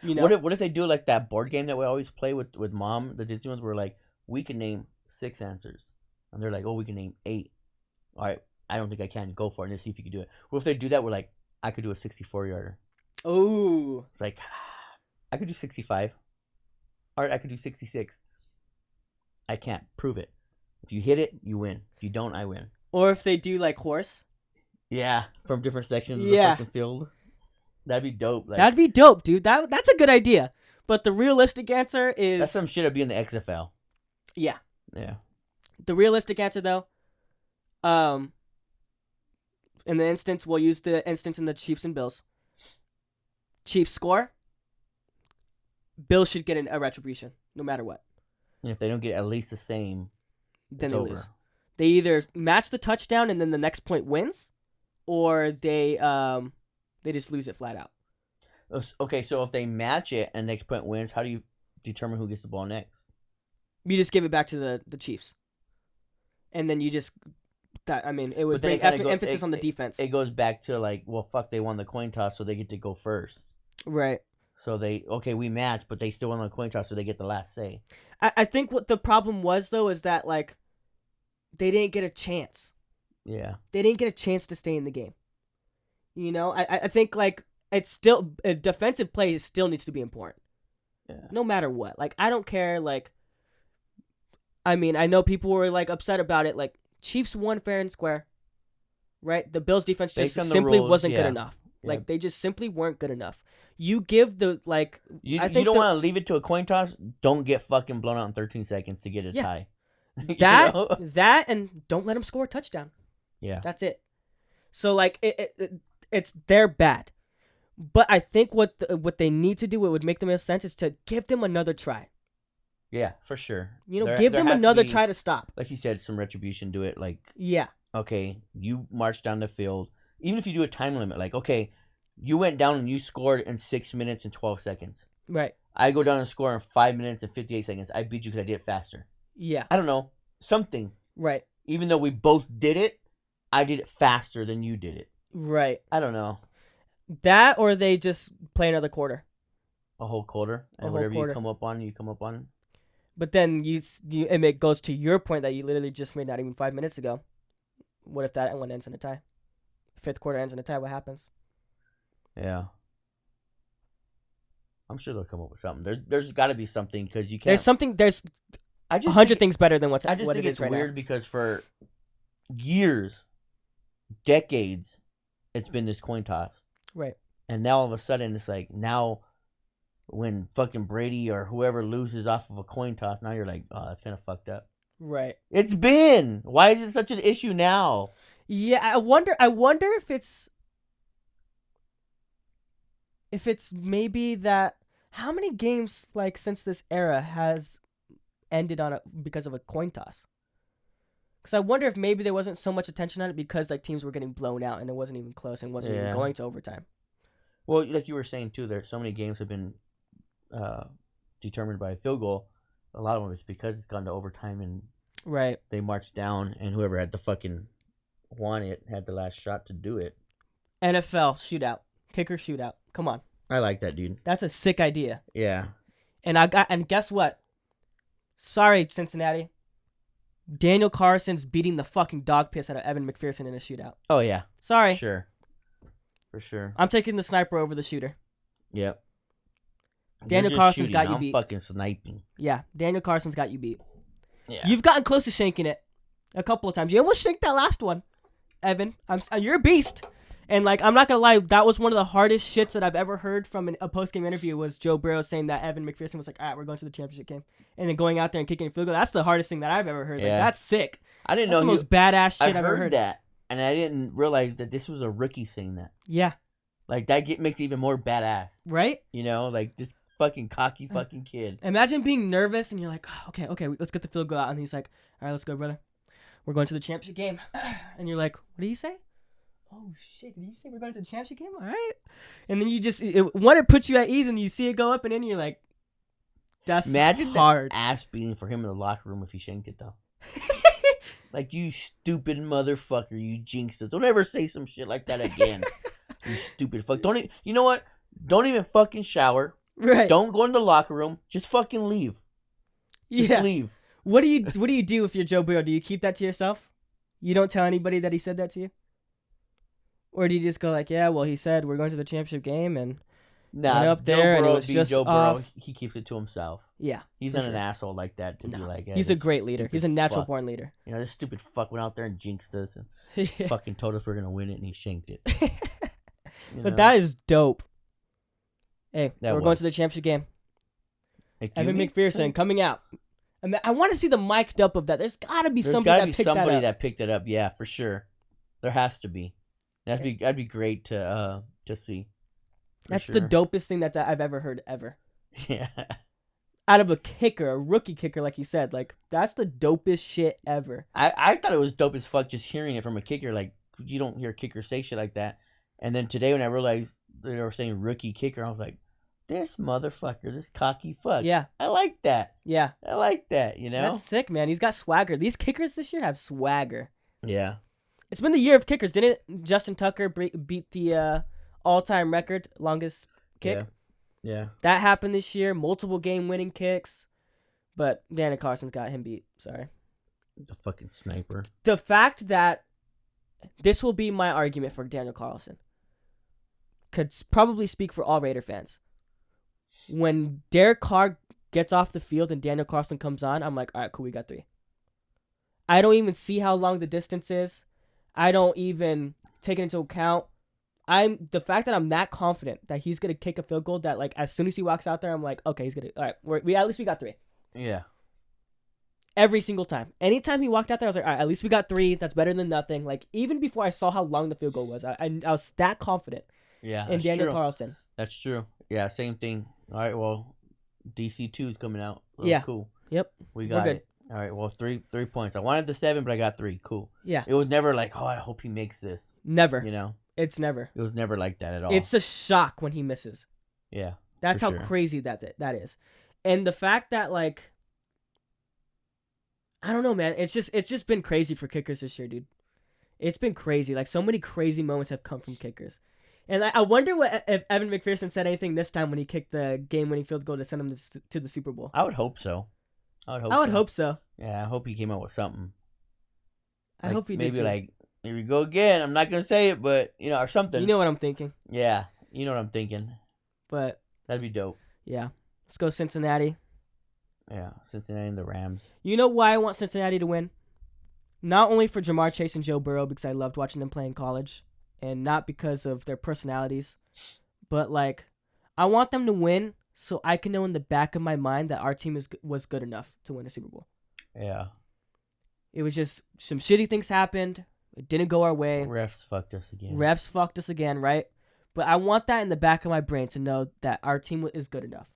You know? What if they do like that board game that we always play with Mom, the Disney ones, where like we can name 6 answers, and they're like, oh, we can name 8. All right, I don't think I can. Go for it and see if you can do it. What if they do that? We're like, I could do a 64-yarder. Oh. It's like, I could do 65. All right, I could do 66. I can't. Prove it. If you hit it, you win. If you don't, I win. Or if they do like horse. Yeah, from different sections of the fucking field. That'd be dope. Like, that'd be dope, dude. That's a good idea. But the realistic answer is... That's some shit that'd be in the XFL. Yeah. Yeah. The realistic answer, though, in the instance, we'll use the instance in the Chiefs and Bills. Chiefs score. Bills should get a retribution, no matter what. And if they don't get at least the same, then they lose. They either match the touchdown and then the next point wins, or they just lose it flat out. Okay, so if they match it and next point wins, how do you determine who gets the ball next? You just give it back to the Chiefs. And then you just... it would bring emphasis on the defense. It goes back to like, well, fuck, they won the coin toss, so they get to go first. Right. So we match, but they still won the coin toss, so they get the last say. I think what the problem was, though, is that, like, they didn't get a chance. Yeah. They didn't get a chance to stay in the game. You know? I think, like, it's still... defensive play still needs to be important. Yeah. No matter what. Like, I don't care, like... I know people were, like, upset about it. Like, Chiefs won fair and square. Right? The Bills' defense just simply wasn't good enough. Yeah. Like, they just simply weren't good enough. You give the, like... You don't want to leave it to a coin toss. Don't get fucking blown out in 13 seconds to get a tie. That, and don't let them score a touchdown. Yeah. That's it. So, like, they're bad. But I think what they need to do, what would make the most sense, is to give them another try. Yeah, for sure. You know, give them another try to stop. Like you said, some retribution. Do it like... Yeah. Okay, you march down the field. Even if you do a time limit, like, okay... You went down and you scored in 6 minutes and 12 seconds. Right. I go down and score in 5 minutes and 58 seconds. I beat you because I did it faster. Yeah. I don't know. Something. Right. Even though we both did it, I did it faster than you did it. Right. I don't know. That or they just play another quarter. A whole quarter. And A whole whatever quarter. you come up on, you come up on. But then and it goes to your point that you literally just made not even 5 minutes ago. What if that one ends in a tie? Fifth quarter ends in a tie. What happens? Yeah. I'm sure they'll come up with something. There's got to be something because you can't. There's something. There's I just 100 things better than what I just what think it it's is right weird now. because for years, decades, it's been this coin toss. Right. And now all of a sudden it's like now when fucking Brady or whoever loses off of a coin toss, now you're like, oh, that's kind of fucked up. Right. It's been. Why is it such an issue now? Yeah, I wonder if it's maybe that how many games like since this era has ended on because of a coin toss? Because I wonder if maybe there wasn't so much attention on it because like teams were getting blown out and it wasn't even close and wasn't even going to overtime. Well, like you were saying too, there's so many games have been determined by a field goal. A lot of them is because it's gone to overtime and right. They marched down and whoever had the fucking won it had the last shot to do it. NFL shootout, kicker shootout. Come on. I like that, dude. That's a sick idea. Yeah. And guess what? Sorry, Cincinnati. Daniel Carson's beating the fucking dog piss out of Evan McPherson in a shootout. Oh yeah. Sorry. Sure. For sure. I'm taking the sniper over the shooter. Yep. Daniel Carson's got you I'm beat. fucking sniping. Yeah, Daniel Carson's got you beat. Yeah. You've gotten close to shanking it a couple of times. You almost shanked that last one, Evan. You're a beast. And like, I'm not gonna lie, that was one of the hardest shits that I've ever heard from a post-game interview. Was Joe Burrow saying that Evan McPherson was like, "All right, we're going to the championship game," and then going out there and kicking a field goal. That's the hardest thing that I've ever heard. Like, that's sick. I didn't That's know the most badass shit I've ever heard that, and I didn't realize that this was a rookie saying that. Yeah. Like that makes it even more badass, right? You know, like this fucking cocky fucking kid. Imagine being nervous and you're like, oh, okay, let's get the field goal out, and he's like, "All right, let's go, brother. We're going to the championship game," and you're like, "What did he say?" "Oh shit! Did you say we're going to the championship game?" "All right," and then you just it puts you at ease, and you see it go up, and then you're like, "That's imagine hard." The ass beating for him in the locker room if he shanked it though. Like, you stupid motherfucker, you jinxed it. Don't ever say some shit like that again. You stupid fuck. You know what? Don't even fucking shower. Right. Don't go in the locker room. Just fucking leave. Just leave. What do you do if you're Joe Burrow? Do you keep that to yourself? You don't tell anybody that he said that to you? Or do you just go like, "Yeah, well, he said we're going to the championship game," and went up there and it was just Joe off. Burrow, he keeps it to himself. Yeah. He's not an asshole like that to be like, he's a great leader. He's a natural born leader. You know, this stupid fuck went out there and jinxed us and fucking told us we're going to win it, and he shanked it. But that is dope. Hey, we're going to the championship game. Evan McPherson coming out. I want to see the mic'd up of that. There's got to be somebody that picked that up. Yeah, for sure. There has to be. That'd be great to see. That's the dopest thing that I've ever heard ever. Yeah. Out of a kicker, a rookie kicker, like you said, like that's the dopest shit ever. I thought it was dope as fuck just hearing it from a kicker. Like, you don't hear kickers say shit like that. And then today when I realized they were saying rookie kicker, I was like, this motherfucker, this cocky fuck. Yeah. I like that. Yeah. I like that, you know? That's sick, man. He's got swagger. These kickers this year have swagger. Yeah. It's been the year of kickers. Didn't Justin Tucker beat the all-time record, longest kick? Yeah. That happened this year. Multiple game-winning kicks. But Daniel Carson's got him beat. Sorry. The fucking sniper. The fact that this will be my argument for Daniel Carlson could probably speak for all Raider fans. When Derek Carr gets off the field and Daniel Carlson comes on, I'm like, all right, cool, we got 3. I don't even see how long the distance is. I don't even take it into account. The fact that I'm that confident that he's gonna kick a field goal that like as soon as he walks out there, I'm like, okay, he's gonna. All right, we at least we got 3. Yeah. Every single time, anytime he walked out there, I was like, all right, at least we got 3. That's better than nothing. Like even before I saw how long the field goal was, I was that confident. Yeah. In Daniel Carlson. That's true. Yeah. Same thing. All right. Well, DC2 is coming out. Oh, yeah. Cool. Yep. We got it. All right, well, 3 points. I wanted the 7, but I got 3. Cool. Yeah. It was never like, oh, I hope he makes this. Never. You know? It's never. It was never like that at all. It's a shock when he misses. Yeah. That's how sure. crazy that is. And the fact that, like, I don't know, man. It's just been crazy for kickers this year, dude. It's been crazy. Like, so many crazy moments have come from kickers. And I wonder if Evan McPherson said anything this time when he kicked the game-winning field goal to send him to the Super Bowl. I would hope so. I would hope so. Yeah, I hope he came up with something. I hope he did maybe too. Like, here we go again. I'm not gonna say it, but or something. You know what I'm thinking. Yeah, you know what I'm thinking. But that'd be dope. Yeah, let's go Cincinnati. Yeah, Cincinnati and the Rams. You know why I want Cincinnati to win? Not only for Jamar Chase and Joe Burrow, because I loved watching them play in college, and not because of their personalities, but like, I want them to win so I can know in the back of my mind that our team was good enough to win a Super Bowl. Yeah. It was just some shitty things happened. It didn't go our way. Refs fucked us again. Right? But I want that in the back of my brain to know that our team is good enough.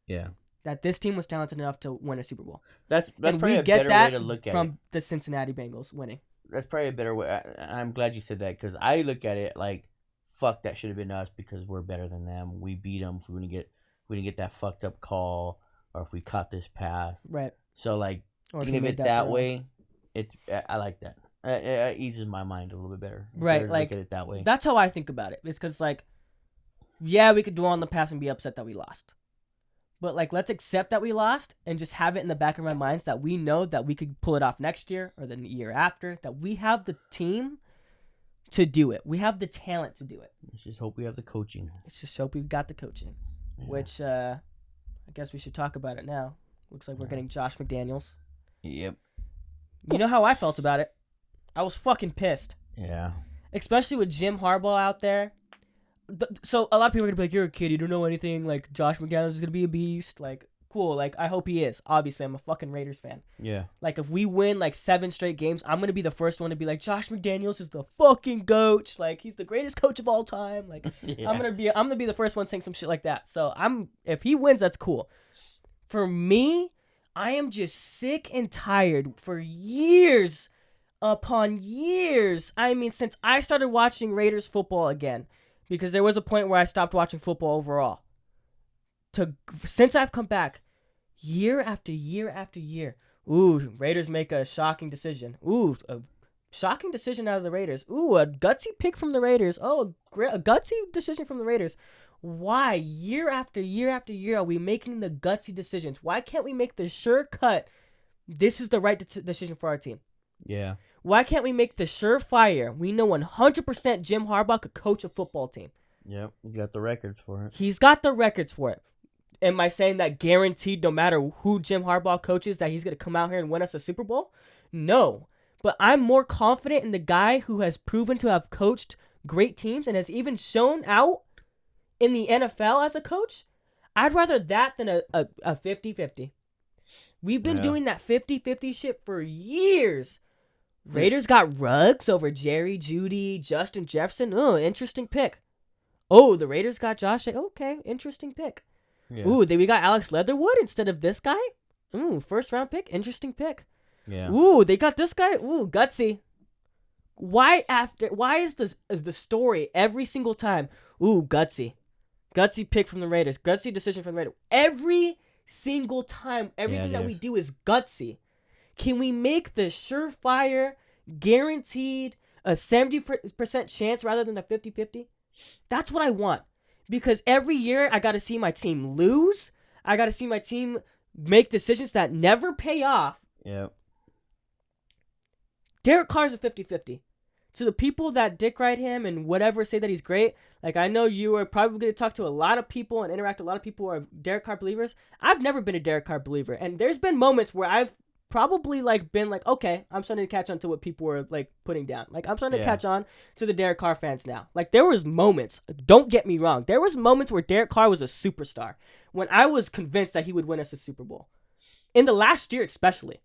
Yeah. That this team was talented enough to win a Super Bowl. That's probably a better way to look at it. From the Cincinnati Bengals winning. That's probably a better way. I'm glad you said that, because I look at it like, fuck, that should have been us because we're better than them. We beat them. If we didn't get that fucked up call, or if we caught this pass. Right. So, like, thinking of it that way, I like that. It eases my mind a little bit better. Right. Better like, look at it that way. That's how I think about it. It's because, like, yeah, we could dwell on the past and be upset that we lost. But, like, let's accept that we lost and just have it in the back of our minds that we know that we could pull it off next year or the year after, that we have the team to do it. We have the talent to do it. Let's just hope we have the coaching. Let's just hope we've got the coaching, which I guess we should talk about it now. Looks like we're getting Josh McDaniels. Yep. You know how I felt about it? I was fucking pissed. Yeah. Especially with Jim Harbaugh out there. So a lot of people are going to be like, you're a kid, you don't know anything. Like, Josh McDaniels is going to be a beast. Like, cool. Like, I hope he is. Obviously, I'm a fucking Raiders fan. Yeah. Like, if we win, like, 7 straight games, I'm going to be the first one to be like, Josh McDaniels is the fucking GOAT. Like, he's the greatest coach of all time. Like, yeah. I'm going to be the first one saying some shit like that. So, if he wins, that's cool. For me, I am just sick and tired for years upon years. I mean, since I started watching Raiders football again, because there was a point where I stopped watching football overall. Since I've come back, year after year after year, ooh, Raiders make a shocking decision. Ooh, a shocking decision out of the Raiders. Ooh, a gutsy pick from the Raiders. Oh, a gutsy decision from the Raiders. Why, year after year after year, are we making the gutsy decisions? Why can't we make the sure cut, this is the right decision for our team? Yeah. Why can't we make the surefire? We know 100% Jim Harbaugh could coach a football team. Yep, he's got the records for it. He's got the records for it. Am I saying that guaranteed no matter who Jim Harbaugh coaches that he's going to come out here and win us a Super Bowl? No. But I'm more confident in the guy who has proven to have coached great teams and has even shown out in the NFL as a coach. I'd rather that than a 50-50. We've been doing that 50-50 shit for years. Raiders got Ruggs over Jerry Jeudy, Justin Jefferson. Oh, interesting pick. Oh, the Raiders got Josh. Okay, interesting pick. Yeah. Ooh, we got Alex Leatherwood instead of this guy. Ooh, first round pick. Interesting pick. Yeah. Ooh, they got this guy. Ooh, gutsy. Why is the story every single time? Ooh, gutsy. Gutsy pick from the Raiders. Gutsy decision from the Raiders. Every single time, everything that we do is gutsy. Can we make the surefire, guaranteed, a 70% chance rather than a 50-50? That's what I want. Because every year, I got to see my team lose. I got to see my team make decisions that never pay off. Yep. Derek Carr's a 50-50. To the people that dick ride him and whatever say that he's great, like I know you are probably going to talk to a lot of people and interact with a lot of people who are Derek Carr believers. I've never been a Derek Carr believer. And there's been moments where I've probably been like, okay, I'm starting to catch on to what people were like putting down. Like I'm starting to catch on to the Derek Carr fans now. Like there was moments, don't get me wrong, there was moments where Derek Carr was a superstar when I was convinced that he would win us a Super Bowl. In the last year especially.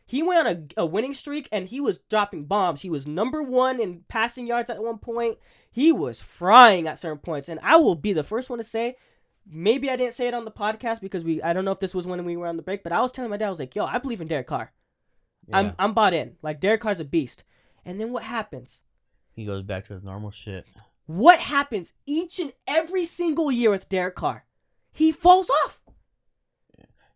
He went on a winning streak and he was dropping bombs. He was number 1 in passing yards at one point. He was frying at certain points. And I will be the first one to say, maybe I didn't say it on the podcast because I don't know if this was when we were on the break, but I was telling my dad, I was like, yo, I believe in Derek Carr. Yeah. I'm bought in. Like, Derek Carr's a beast. And then what happens? He goes back to his normal shit. What happens each and every single year with Derek Carr? he falls off.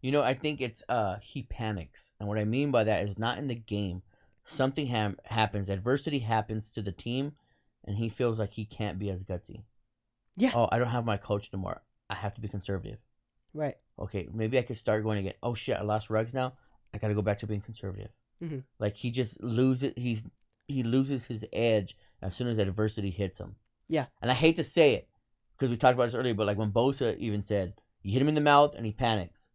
You know, I think it's he panics, and what I mean by that is not in the game. Something happens, adversity happens to the team, and he feels like he can't be as gutsy. Yeah. Oh, I don't have my coach anymore. I have to be conservative. Right. Okay, maybe I could start going again. Oh shit, I lost Ruggs now. I got to go back to being conservative. Mm-hmm. Like he just loses. He loses his edge as soon as adversity hits him. Yeah. And I hate to say it because we talked about this earlier, but like when Bosa even said, you hit him in the mouth and he panics.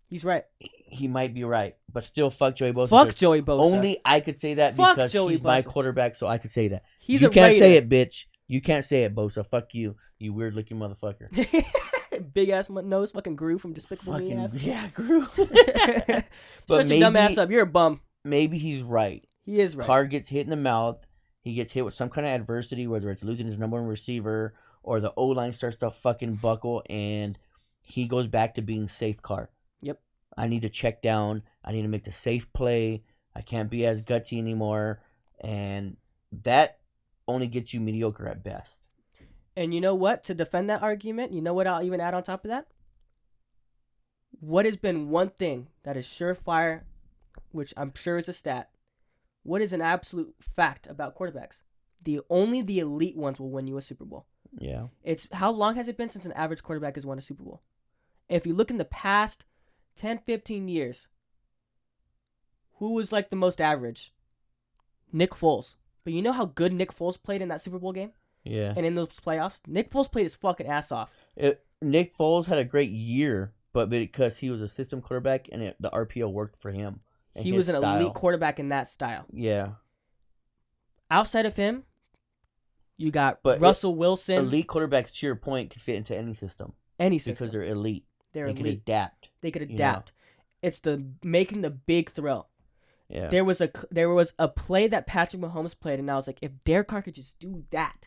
He's right. He might be right, but still, fuck Joey Bosa. Fuck Joey Bosa. Only I could say that Fuck because Joey he's my Bosa. quarterback, so I could say that. He's you a can't Raider. say it, bitch. You can't say it, Bosa. Fuck you, you weird looking motherfucker. Big ass nose, fucking Gru from Despicable Me Fucking ass. yeah, Gru. Shut your dumb ass up. You're a bum. Maybe he's right. He is right. Carr gets hit in the mouth. He gets hit with some kind of adversity, whether it's losing his number one receiver or the O-line starts to fucking buckle, and he goes back to being safe Carr. Yep. I need to check down. I need to make the safe play. I can't be as gutsy anymore. And that only gets you mediocre at best. And you know what? To defend that argument, you know what I'll even add on top of that? What has been one thing that is surefire, which I'm sure is a stat, what is an absolute fact about quarterbacks? Only the elite ones will win you a Super Bowl. Yeah. It's how long has it been since an average quarterback has won a Super Bowl? If you look in the past 10, 15 years, who was like the most average? Nick Foles. But you know how good Nick Foles played in that Super Bowl game? Yeah. And in those playoffs? Nick Foles played his fucking ass off. Nick Foles had a great year, but because he was a system quarterback and the RPO worked for him. He was an elite quarterback in that style. Yeah. Outside of him, you got Russell Wilson. Elite quarterbacks, to your point, can fit into any system. Any system. Because they're elite. They can adapt. They could adapt. It's the making the big throw. Yeah. There was a play that Patrick Mahomes played, and I was like, if Derek Carr could just do that,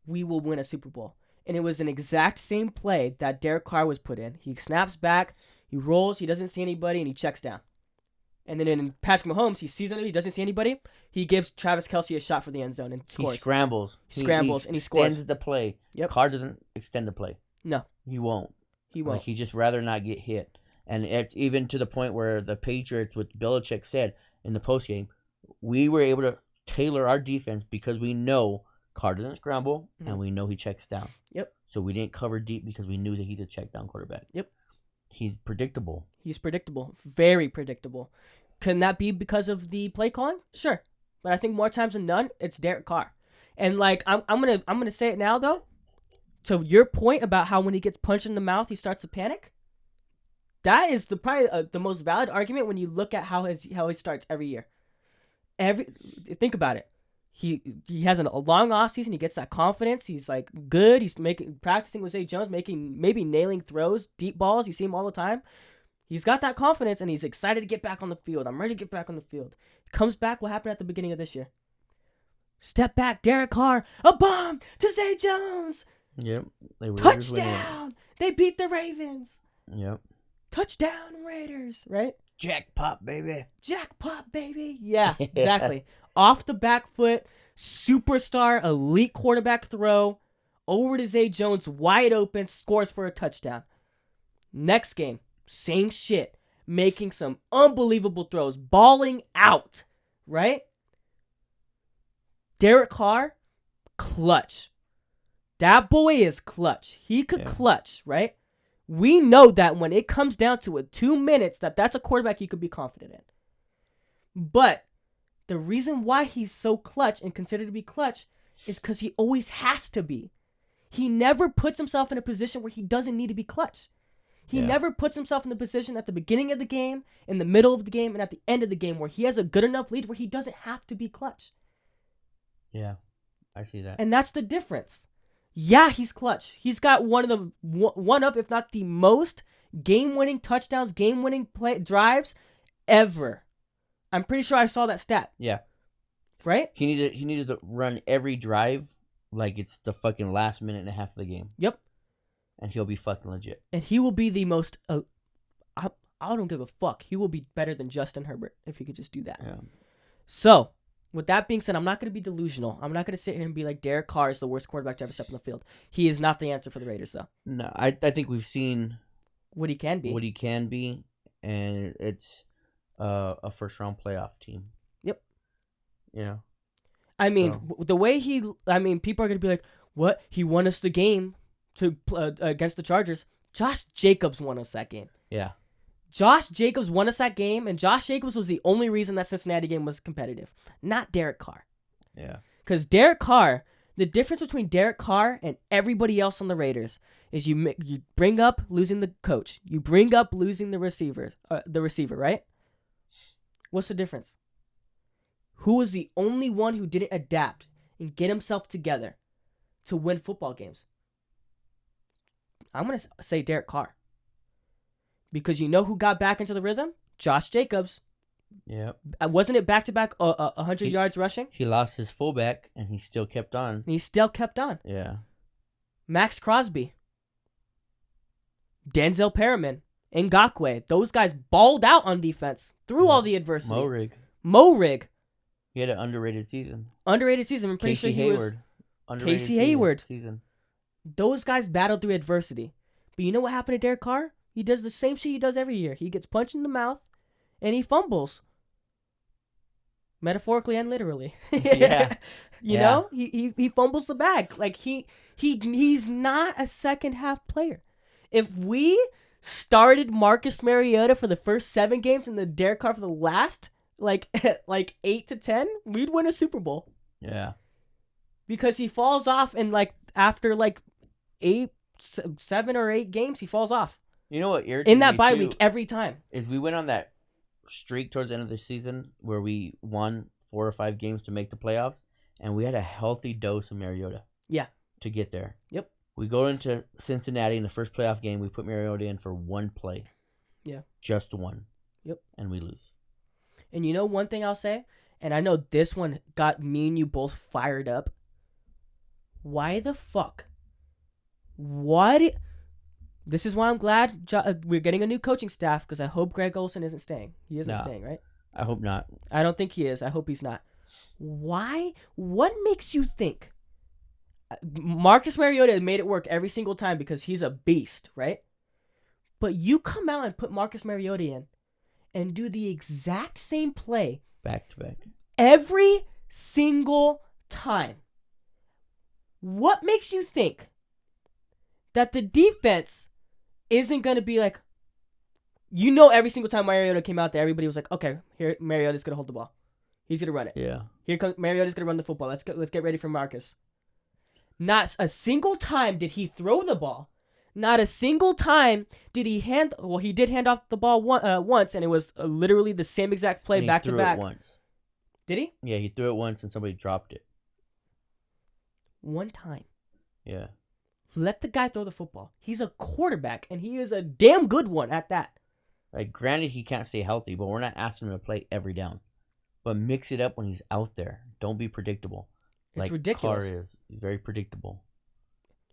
we will win a Super Bowl. And it was an exact same play that Derek Carr was put in. He snaps back, he rolls, he doesn't see anybody, and he checks down. And then in Patrick Mahomes, he sees anybody, he doesn't see anybody. He gives Travis Kelce a shot for the end zone and scores. He scrambles. He scores. Extends the play. Yep. Carr doesn't extend the play. No. He won't. He won't. Like, he'd just rather not get hit. And it's even to the point where the Patriots, what Belichick said in the postgame, we were able to tailor our defense because we know Carr doesn't scramble and we know he checks down. Yep. So we didn't cover deep because we knew that he's a check down quarterback. Yep. He's predictable. He's predictable. Very predictable. Can that be because of the play calling? Sure. But I think more times than none, it's Derek Carr. And like I'm gonna say it now though. To your point about how when he gets punched in the mouth, he starts to panic. That is probably the most valid argument when you look at how he starts every year. Think about it. He has a long offseason. He gets that confidence. He's like good. He's practicing with Zay Jones, maybe nailing throws, deep balls. You see him all the time. He's got that confidence and he's excited to get back on the field. I'm ready to get back on the field. Comes back. What happened at the beginning of this year? Step back, Derek Carr. A bomb to Zay Jones. Yep. Touchdown. They beat the Ravens. Yep. Touchdown Raiders, right? Jackpot, baby. Jackpot, baby. Yeah, exactly. Off the back foot, superstar, elite quarterback throw, over to Zay Jones, wide open, scores for a touchdown. Next game, same shit. Making some unbelievable throws, balling out, right? Derek Carr, clutch. That boy is clutch. He could clutch, right? We know that when it comes down to it, 2 minutes, that's a quarterback you could be confident in. But the reason why he's so clutch and considered to be clutch is because he always has to be. He never puts himself in a position where he doesn't need to be clutch. He never puts himself in the position at the beginning of the game, in the middle of the game, and at the end of the game where he has a good enough lead where he doesn't have to be clutch. Yeah, I see that. And that's the difference. Yeah, he's clutch. He's got one of, if not the most game-winning touchdowns, game-winning drives ever. I'm pretty sure I saw that stat. Yeah. Right? He needed to run every drive like it's the fucking last minute and a half of the game. Yep. And he'll be fucking legit. And he will be the most... I don't give a fuck. He will be better than Justin Herbert if he could just do that. Yeah. So, With that being said, I'm not going to be delusional. I'm not going to sit here and be like Derek Carr is the worst quarterback to ever step on the field. He is not the answer for the Raiders, though. No, I think we've seen what he can be. And it's a first-round playoff team. Yep. You know? I mean, the way people are going to be like, what? He won us the game against the Chargers. Josh Jacobs won us that game. Yeah. Josh Jacobs won us that game, and Josh Jacobs was the only reason that Cincinnati game was competitive, not Derek Carr. Yeah. Because Derek Carr, the difference between Derek Carr and everybody else on the Raiders is you bring up losing the coach, you bring up losing the receiver, right? What's the difference? Who was the only one who didn't adapt and get himself together to win football games? I'm going to say Derek Carr. Because you know who got back into the rhythm? Josh Jacobs. Yeah. Wasn't it back-to-back 100 yards rushing? He lost his fullback, and he still kept on. Yeah. Max Crosby. Denzel Perriman. Ngakoue. Those guys balled out on defense through all the adversity. Morig. He had an underrated season. I'm pretty sure he was... Casey Hayward. Season. Those guys battled through adversity. But you know what happened to Derek Carr? He does the same shit he does every year. He gets punched in the mouth, and he fumbles. Metaphorically and literally. Yeah. You know? He fumbles the bag. Like, he's not a second-half player. If we started Marcus Mariota for the first 7 games and then Derek Carr for the last, like 8 to 10, we'd win a Super Bowl. Yeah. Because he falls off, and, after, 7 or 8 games, he falls off. You know what irritates in that me bye too, week every time is we went on that streak towards the end of the season where we won 4 or 5 games to make the playoffs, and we had a healthy dose of Mariota. Yeah. To get there. Yep. We go into Cincinnati in the first playoff game. We put Mariota in for 1 play. Yeah. Just 1. Yep. And we lose. And you know one thing I'll say, and I know this one got me and you both fired up. Why the fuck? What? This is why I'm glad we're getting a new coaching staff, because I hope Greg Olsen isn't staying. He isn't staying, right? I hope not. I don't think he is. I hope he's not. Why? What makes you think? Marcus Mariota made it work every single time because he's a beast, right? But you come out and put Marcus Mariota in and do the exact same play. Back to back. Every single time. What makes you think that the defense isn't going to be like, every single time Mariota came out there, everybody was like, okay, here, Mariota's going to hold the ball. He's going to run it. Yeah. Here comes, Mariota's going to run the football. Let's get ready for Marcus. Not a single time did he throw the ball. Not a single time did he he did hand off the ball once, and it was literally the same exact play back to back. He threw it once. Did he? Yeah, he threw it once and somebody dropped it. One time. Yeah. Let the guy throw the football. He's a quarterback, and he is a damn good one at that. Like, granted, he can't stay healthy, but we're not asking him to play every down. But mix it up when he's out there. Don't be predictable. It's ridiculous. Carr is. He's very predictable.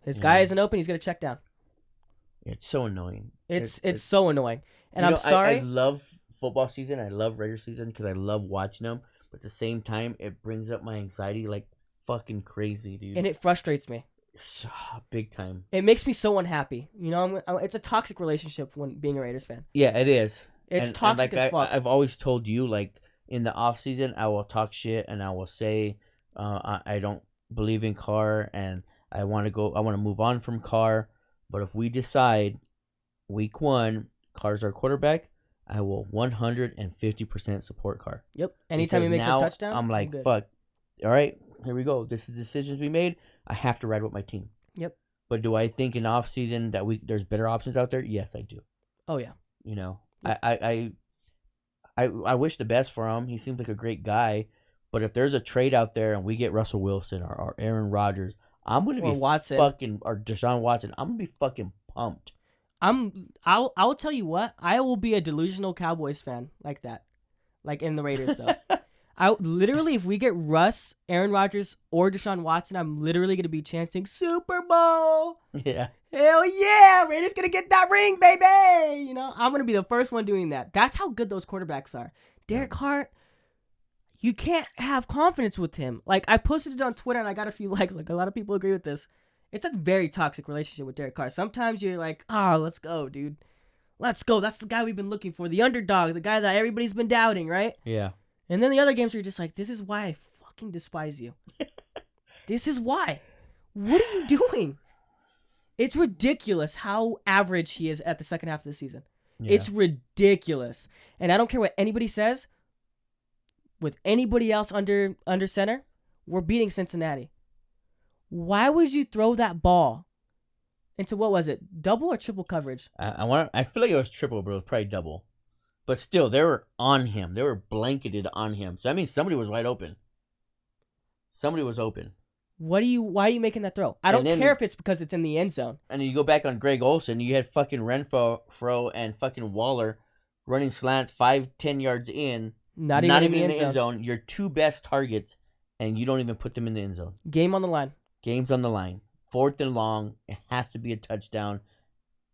His guy isn't open. He's going to check down. It's so annoying. It's so annoying. And I'm sorry. I love football season. I love regular season because I love watching them. But at the same time, it brings up my anxiety like fucking crazy, dude. And it frustrates me. Big time. It makes me so unhappy. It's a toxic relationship when being a Raiders fan. Yeah, it is. It's toxic as fuck. I've always told you, in the off season, I will talk shit and I will say, I don't believe in Carr and I want to move on from Carr. But if we decide week 1, Carr's our quarterback, I will 150% support Carr. Yep. Anytime he makes a touchdown, I'm like, fuck. All right, here we go. This is decisions we made. I have to ride with my team. Yep. But do I think in off season that there's better options out there? Yes, I do. Oh yeah. Yep. I wish the best for him. He seems like a great guy. But if there's a trade out there and we get Russell Wilson or Aaron Rodgers, I'm gonna be fucking, or Deshaun Watson, I'm gonna be fucking pumped. I'll tell you what, I will be a delusional Cowboys fan like that, like in the Raiders though. If we get Russ, Aaron Rodgers, or Deshaun Watson, I'm literally gonna be chanting Super Bowl. Yeah. Hell yeah, Raiders gonna get that ring, baby. I'm gonna be the first one doing that. That's how good those quarterbacks are. Derek Carr, You can't have confidence with him. Like, I posted it on Twitter and I got a few likes. Like, a lot of people agree with this. It's a very toxic relationship with Derek Carr. Sometimes you're like, let's go, dude. Let's go. That's the guy we've been looking for. The underdog. The guy that everybody's been doubting, right? Yeah. And then the other games where you're just like, this is why I fucking despise you. This is why. What are you doing? It's ridiculous how average he is at the second half of the season. Yeah. It's ridiculous. And I don't care what anybody says. With anybody else under center, we're beating Cincinnati. Why would you throw that ball into, what was it, double or triple coverage? I feel like it was triple, but it was probably double. But still, they were on him. They were blanketed on him. So that means somebody was wide open. Somebody was open. Why are you making that throw? I don't care if it's because it's in the end zone. And then you go back on Greg Olsen, you had fucking Renfro and fucking Waller running slants 5-10 yards in. Not even in the end zone. Your two best targets, and you don't even put them in the end zone. Game on the line. Game's on the line. 4th and long. It has to be a touchdown,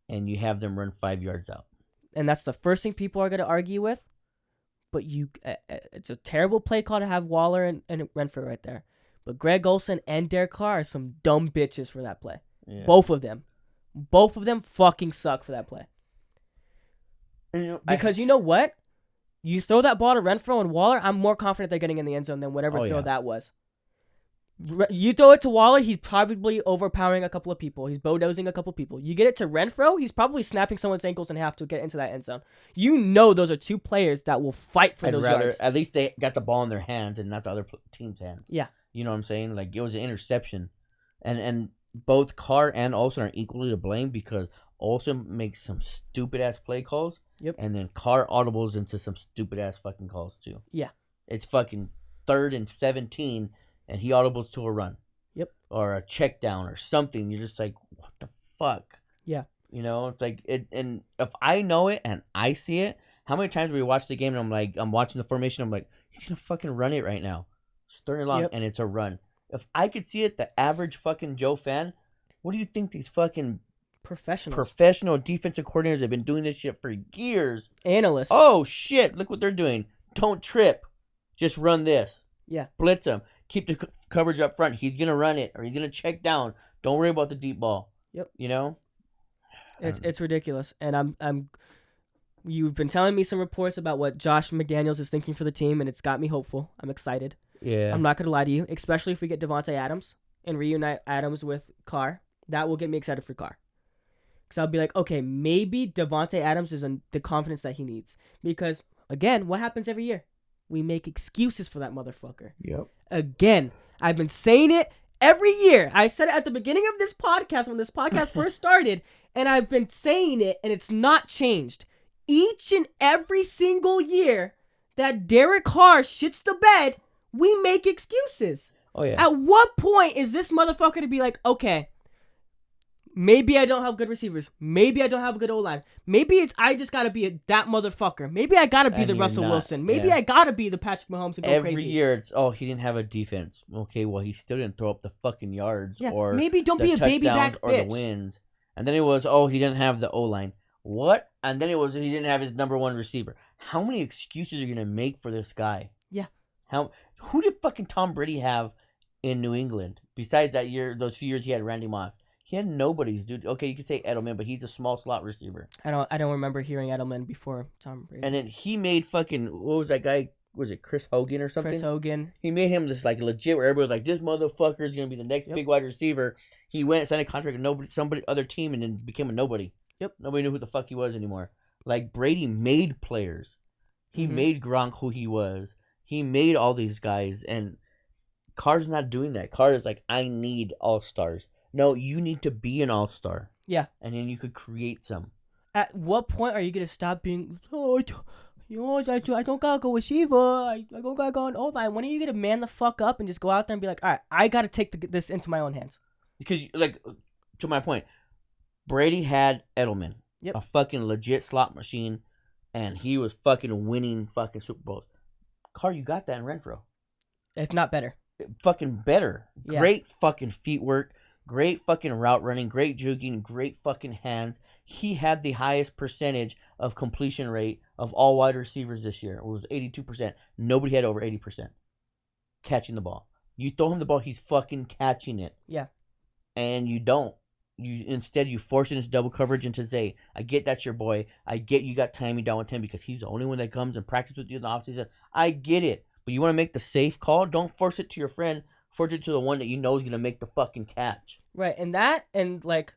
and you have them run 5 yards out. And that's the first thing people are going to argue with. But it's a terrible play call to have Waller and Renfro right there. But Greg Olsen and Derek Carr are some dumb bitches for that play. Yeah. Both of them. Both of them fucking suck for that play. Because you know what? You throw that ball to Renfro and Waller, I'm more confident they're getting in the end zone than whatever throw that was. You throw it to Waller, he's probably overpowering a couple of people. He's bulldozing a couple of people. You get it to Renfro, he's probably snapping someone's ankles in half to get into that end zone. You know those are two players that will fight for those yards. At least they got the ball in their hands and not the other team's hands. Yeah. You know what I'm saying? Like, it was an interception. And both Carr and Olsen are equally to blame because Olsen makes some stupid-ass play calls. Yep. And then Carr audibles into some stupid-ass fucking calls, too. Yeah. It's fucking 3rd and 17, and he audibles to a run. Yep. Or a check down or something. You're just like, what the fuck? Yeah. You know, it's like, and if I know it and I see it, how many times we watch the game and I'm like, I'm watching the formation, I'm like, he's going to fucking run it right now. Start it long, and it's a run. If I could see it, the average fucking Joe fan, what do you think these fucking professional defensive coordinators have been doing this shit for years? Analysts. Oh, shit. Look what they're doing. Don't trip. Just run this. Yeah. Blitz him. Keep the coverage up front. He's going to run it, or he's going to check down. Don't worry about the deep ball. Yep. You know? It's ridiculous. And you've been telling me some reports about what Josh McDaniels is thinking for the team, and it's got me hopeful. I'm excited. Yeah. I'm not going to lie to you, especially if we get Devontae Adams and reunite Adams with Carr. That will get me excited for Carr. Because I'll be like, okay, maybe Devontae Adams is the confidence that he needs. Because, again, what happens every year? We make excuses for that motherfucker. Yep. Again, I've been saying it every year. I said it at the beginning of this podcast when this podcast first started, and I've been saying it, and it's not changed. Each and every single year that Derek Carr shits the bed, we make excuses. Oh, yeah. At what point is this motherfucker to be like, okay, maybe I don't have good receivers. Maybe I don't have a good O-line. Maybe I just got to be that motherfucker. Maybe I got to be the Russell Wilson. Maybe I got to be the Patrick Mahomes and go every crazy. Every year it's, he didn't have a defense. Okay, well, he still didn't throw up the fucking yards. Yeah, or maybe don't be a baby back or bitch. The wins. And then it was, he didn't have the O-line. What? And then it was, he didn't have his number one receiver. How many excuses are you going to make for this guy? Yeah. Who did fucking Tom Brady have in New England? Besides that year, those few years he had Randy Moss. He had nobodies, dude. Okay, you could say Edelman, but he's a small slot receiver. I don't remember hearing Edelman before Tom Brady. And then he made fucking, what was that guy? Was it Chris Hogan or something? Chris Hogan. He made him this like legit where everybody was like, this motherfucker is gonna be the next big wide receiver. He went and signed a contract with other team and then became a nobody. Yep. Nobody knew who the fuck he was anymore. Like Brady made players. He made Gronk who he was. He made all these guys, and Carr's not doing that. Carr is like, I need all-stars. No, you need to be an all-star. Yeah. And then you could create some. At what point are you going to stop being, I don't got to go receiver. I don't got to go on O-line. When are you going to man the fuck up and just go out there and be like, all right, I got to take this into my own hands? Because, like, to my point, Brady had Edelman. Yep. A fucking legit slot machine, and he was fucking winning fucking Super Bowls. Carr, you got that in Renfro. If not better. Fucking better. Yeah. Great fucking feet work. Great fucking route running, great juking, great fucking hands. He had the highest percentage of completion rate of all wide receivers this year. It was 82%. Nobody had over 80% catching the ball. You throw him the ball, he's fucking catching it. Yeah. And you don't. Instead you force it into double coverage and to say, I get that's your boy. I get you got timing down with him because he's the only one that comes and practices with you in the offseason. I get it. But you want to make the safe call? Don't force it to your friend. Force it to the one that you know is going to make the fucking catch. Right, and like,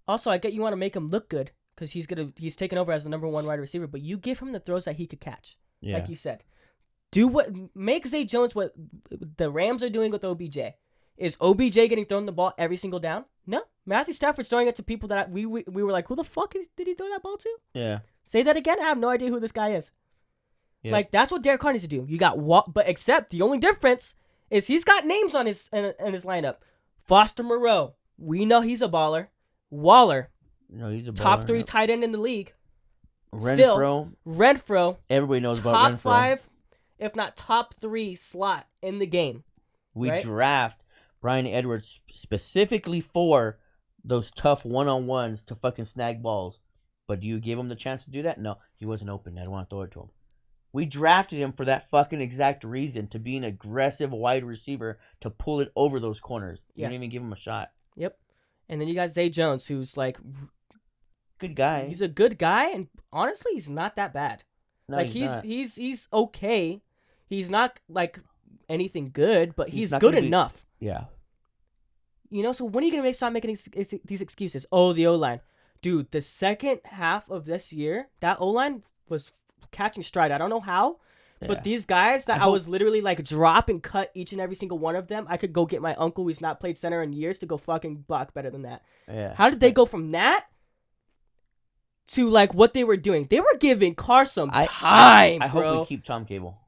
also I get you want to make him look good because he's taken over as the number 1 wide receiver, but you give him the throws that he could catch. Yeah. Like you said. Make Zay Jones what the Rams are doing with OBJ. Is OBJ getting thrown the ball every single down? No. Matthew Stafford's throwing it to people that we were like, who the fuck did he throw that ball to? Yeah. Say that again? I have no idea who this guy is. Yep. Like, that's what Derek Carr needs to do. You got but except the only difference is he's got names on his lineup. Foster Moreau. We know he's a baller. Waller. No, he's a baller. Top 3 tight end in the league. Renfro. Everybody knows about Renfro. Top 5, if not top 3 slot in the game. We draft Bryan Edwards specifically for those tough one-on-ones to fucking snag balls. But do you give him the chance to do that? No, he wasn't open. I didn't want to throw it to him. We drafted him for that fucking exact reason, to be an aggressive wide receiver, to pull it over those corners. You didn't even give him a shot. Yep. And then you got Zay Jones, who's like... Good guy. He's a good guy, and honestly, he's not that bad. No, like, he's okay. He's not, like, anything good, but he's good enough. Yeah. You know, so when are you going to stop making these excuses? Oh, the O-line. Dude, the second half of this year, that O-line was catching stride. I don't know how, but these guys that I was literally like drop and cut each and every single one of them, I could go get my uncle who's not played center in years to go fucking block better than that. Yeah. How did they go from that to like what they were doing? They were giving Carr some time, I bro. hope we keep Tom Cable.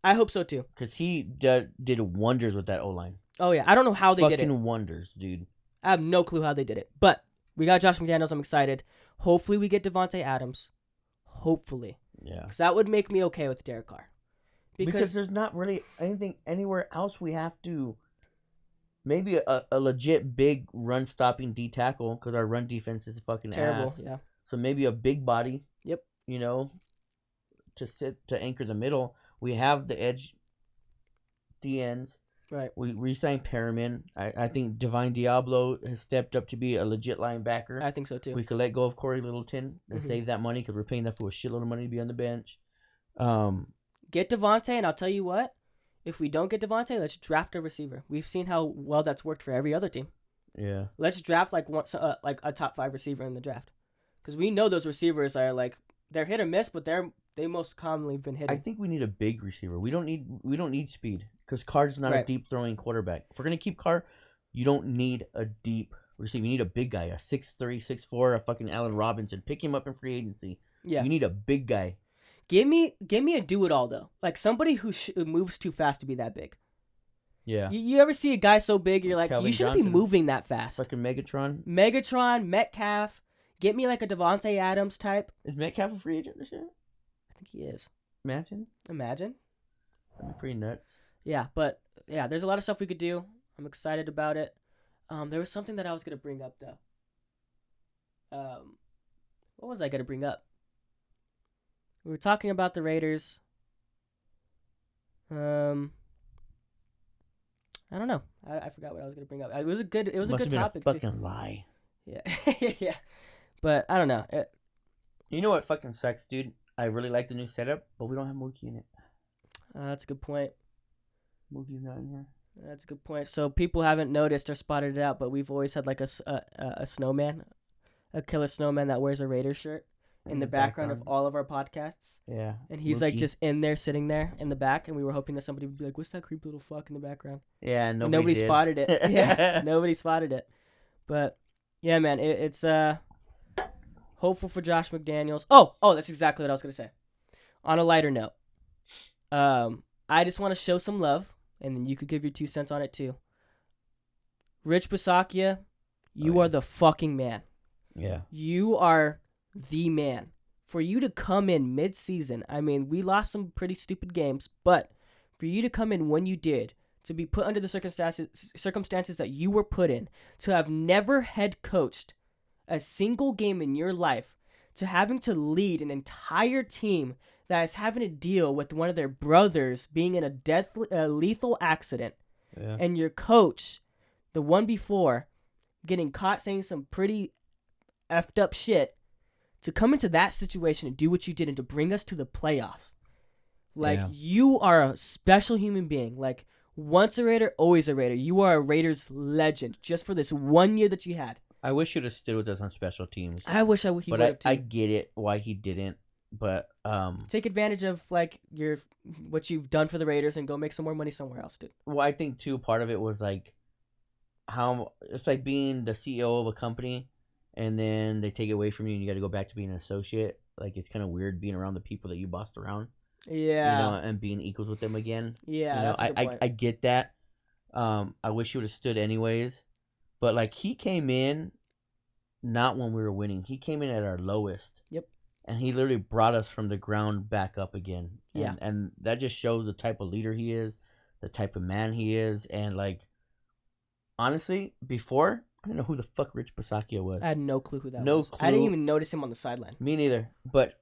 I hope so too. Because he did wonders with that O-line. Oh yeah, I don't know how they did it. Fucking wonders, dude. I have no clue how they did it. But we got Josh McDaniels. I'm excited. Hopefully we get Devontae Adams. Hopefully. Yeah. Because that would make me okay with Derek Carr. Because there's not really anything anywhere else we have to... Maybe a legit big run-stopping D tackle, because our run defense is fucking terrible. ass. Yeah. So maybe a big body. Yep. You know, to anchor the middle. We have the edge, the ends. Right. We re-signed Perriman. I think Divine Diablo has stepped up to be a legit linebacker. I think so too. We could let go of Corey Littleton and save that money because we're paying that for a shitload of money to be on the bench. Get Devontae, and I'll tell you what. If we don't get Devontae, let's draft a receiver. We've seen how well that's worked for every other team. Yeah. Let's draft like a top 5 receiver in the draft, because we know those receivers are like they're hit or miss, but they most commonly been hitting. I think we need a big receiver. We don't need speed because Carr's not a deep throwing quarterback. If we're gonna keep Carr, you don't need a deep receiver. You need a big guy, a 6'3", 6'4", a fucking Allen Robinson. Pick him up in free agency. Yeah. You need a big guy. Give me a do-it-all, though. Like, somebody who moves too fast to be that big. Yeah. You ever see a guy so big, you're like, Calvin you shouldn't Johnson. be moving that fast. Fucking Megatron, Metcalf. Get me, like, a Devontae Adams type. Is Metcalf a free agent this year? I think he is. Imagine. That'd be pretty nuts. Yeah, but, yeah, there's a lot of stuff we could do. I'm excited about it. There was something that I was going to bring up, though. What was I going to bring up? We were talking about the Raiders. I don't know. I forgot what I was going to bring up. It was a good topic. Must have been a fucking lie. Yeah. Yeah. But I don't know. You know what fucking sucks, dude? I really like the new setup, but we don't have Mookie in it. That's a good point. Mookie's not in here. That's a good point. So people haven't noticed or spotted it out, but we've always had like a snowman, a killer snowman that wears a Raiders shirt in the background of all of our podcasts. Yeah. And he's Mookie. like just in there, sitting there in the back, and we were hoping that somebody would be like, "What's that creepy little fuck in the background?" Yeah, nobody did. Spotted it. Yeah, nobody spotted it. But yeah, man, it's hopeful for Josh McDaniels. Oh, that's exactly what I was gonna say. On a lighter note, I just want to show some love, and then you could give your 2 cents on it too. Rich Bisaccia, you are the fucking man. Yeah. You are the man. For you to come in mid-season, I mean, we lost some pretty stupid games, but for you to come in when you did, to be put under the circumstances that you were put in, to have never head coached a single game in your life, to having to lead an entire team that is having to deal with one of their brothers being in a lethal accident, and your coach, the one before, getting caught saying some pretty effed up shit, to come into that situation and do what you did and to bring us to the playoffs. Like, you are a special human being. Like, once a Raider, always a Raider. You are a Raiders legend just for this 1 year that you had. I wish you'd have stood with us on special teams. I wish he would have too. I get it why he didn't, but take advantage of like what you've done for the Raiders and go make some more money somewhere else, dude. Well, I think too part of it was like how it's like being the CEO of a company and then they take it away from you and you got to go back to being an associate. Like, it's kind of weird being around the people that you bossed around. Yeah. You know, and being equals with them again. Yeah. You know, that's a good point. I get that. I wish he would have stood anyways. But, like, he came in not when we were winning. He came in at our lowest. Yep. And he literally brought us from the ground back up again. And, yeah. And that just shows the type of leader he is, the type of man he is. And, like, honestly, before, I didn't know who the fuck Rich Bisaccia was. I had no clue who that was. No clue. I didn't even notice him on the sideline. Me neither. But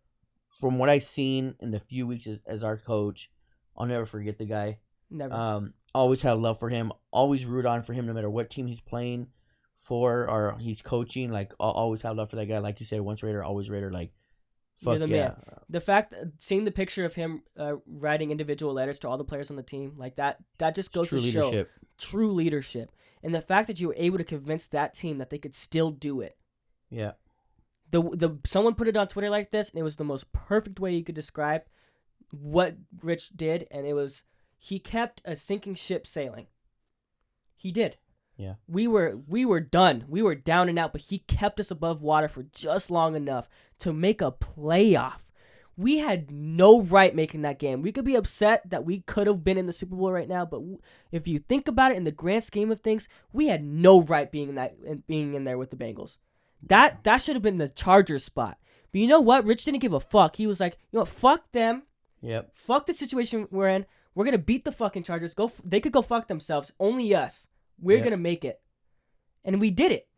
from what I've seen in the few weeks as our coach, I'll never forget the guy. Never. Always had love for him. Always root on for him no matter what team he's playing for or he's coaching. Like, I'll always have love for that guy. Like you said, once Raider, always Raider. Like, fuck You're the yeah. man. The fact, seeing the picture of him writing individual letters to all the players on the team, like that just goes to show true leadership. And the fact that you were able to convince that team that they could still do it. Yeah. Someone put it on Twitter like this, and it was the most perfect way you could describe what Rich did, and it was he kept a sinking ship sailing. He did. Yeah. We were done. We were down and out, but he kept us above water for just long enough to make a playoff. We had no right making that game. We could be upset that we could have been in the Super Bowl right now, but if you think about it in the grand scheme of things, we had no right being in there with the Bengals. That should have been the Chargers spot. But you know what? Rich didn't give a fuck. He was like, you know what? Fuck them. Yep. Fuck the situation we're in. We're gonna beat the fucking Chargers. They could go fuck themselves. Only us. We're gonna make it, and we did it.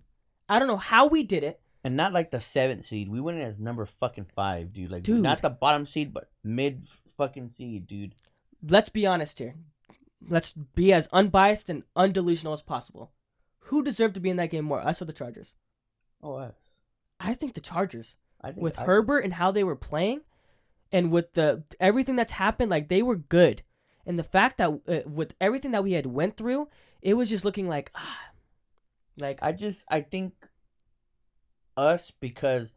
I don't know how we did it. And not like the 7th seed. We went in as number fucking 5, dude. Like, not the bottom seed, but mid fucking seed, dude. Let's be honest here. Let's be as unbiased and undelusional as possible. Who deserved to be in that game more, us or the Chargers? Oh, us. I think the Chargers. With I Herbert and how they were playing, and with everything that's happened, like, they were good. And the fact that with everything that we had went through, it was just looking like, I think us, because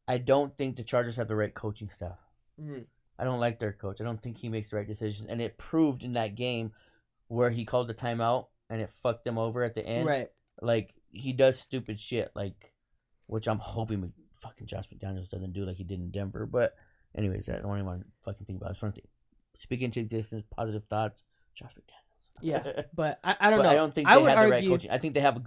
I don't think the Chargers have the right coaching staff. Mm-hmm. I don't like their coach. I don't think he makes the right decisions. And it proved in that game where he called the timeout and it fucked them over at the end. Right. Like, he does stupid shit, like, which I'm hoping fucking Josh McDaniels doesn't do like he did in Denver. But anyways, I don't even want to fucking think about it. It's speaking to existence, positive thoughts, Josh McDaniels. Yeah, but I don't know. I don't think they have the right coaching. I think they have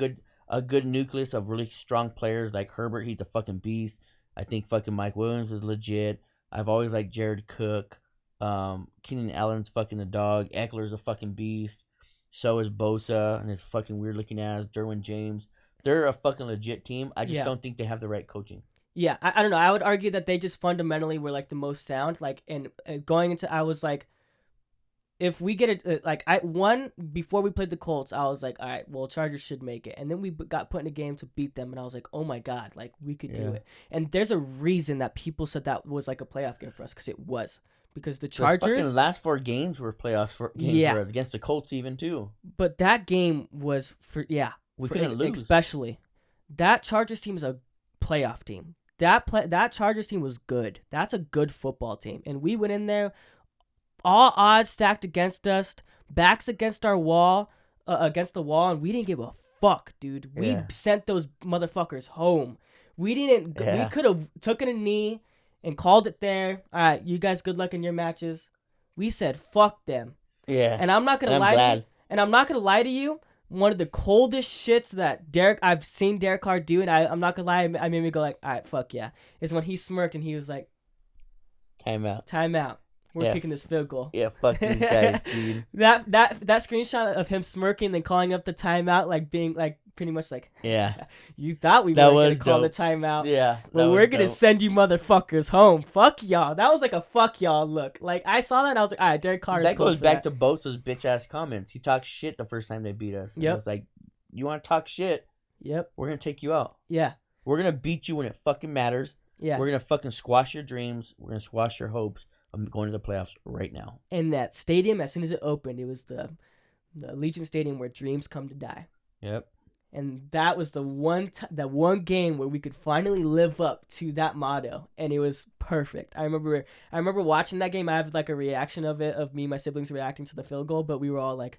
a good nucleus of really strong players like Herbert. He's a fucking beast. I think fucking Mike Williams is legit. I've always liked Jared Cook. Keenan Allen's fucking a dog. Eckler's a fucking beast. So is Bosa and his fucking weird looking ass. Derwin James. They're a fucking legit team. I just don't think they have the right coaching. Yeah, I don't know. I would argue that they just fundamentally were like the most sound. Like, and going into, I was like, if we get it, like, before we played the Colts, I was like, all right, well, Chargers should make it. And then we got put in a game to beat them, and I was like, oh my God, like, we could do it. And there's a reason that people said that was like a playoff game for us, because it was. Because the Chargers. The fucking last 4 games were playoffs games for us, against the Colts even too. But that game was we couldn't lose. Especially. That Chargers team is a playoff team. That Chargers team was good. That's a good football team. And we went in there, all odds stacked against us, backs against our wall, against the wall, and we didn't give a fuck, dude. We sent those motherfuckers home. We didn't. We could have taken a knee and called it there. All right, you guys, good luck in your matches. We said fuck them. Yeah. And I'm not gonna lie to you. And I'm not gonna lie to you. One of the coldest shits that I've seen Derek Carr do, and I'm not gonna lie, I made me go like, all right, fuck yeah, is when he smirked and he was like, Time out. We're kicking this field goal. Yeah, fuck these guys, dude. That screenshot of him smirking and calling up the timeout, like being like pretty much like, yeah, you thought we were gonna call the timeout. Yeah, well, we're gonna send you motherfuckers home. Fuck y'all. That was like a fuck y'all look. Like I saw that and I was like, all right, Derek Carr. That goes back to Bosa's bitch ass comments. He talked shit the first time they beat us. Yep. It's like, you want to talk shit? Yep. We're gonna take you out. Yeah. We're gonna beat you when it fucking matters. Yeah. We're gonna fucking squash your dreams. We're gonna squash your hopes. I'm going to the playoffs right now. And that stadium, as soon as it opened, it was the Allegiant Stadium where dreams come to die. Yep. And that was the one game where we could finally live up to that motto, and it was perfect. I remember watching that game. I have like a reaction of me and my siblings reacting to the field goal, but we were all like,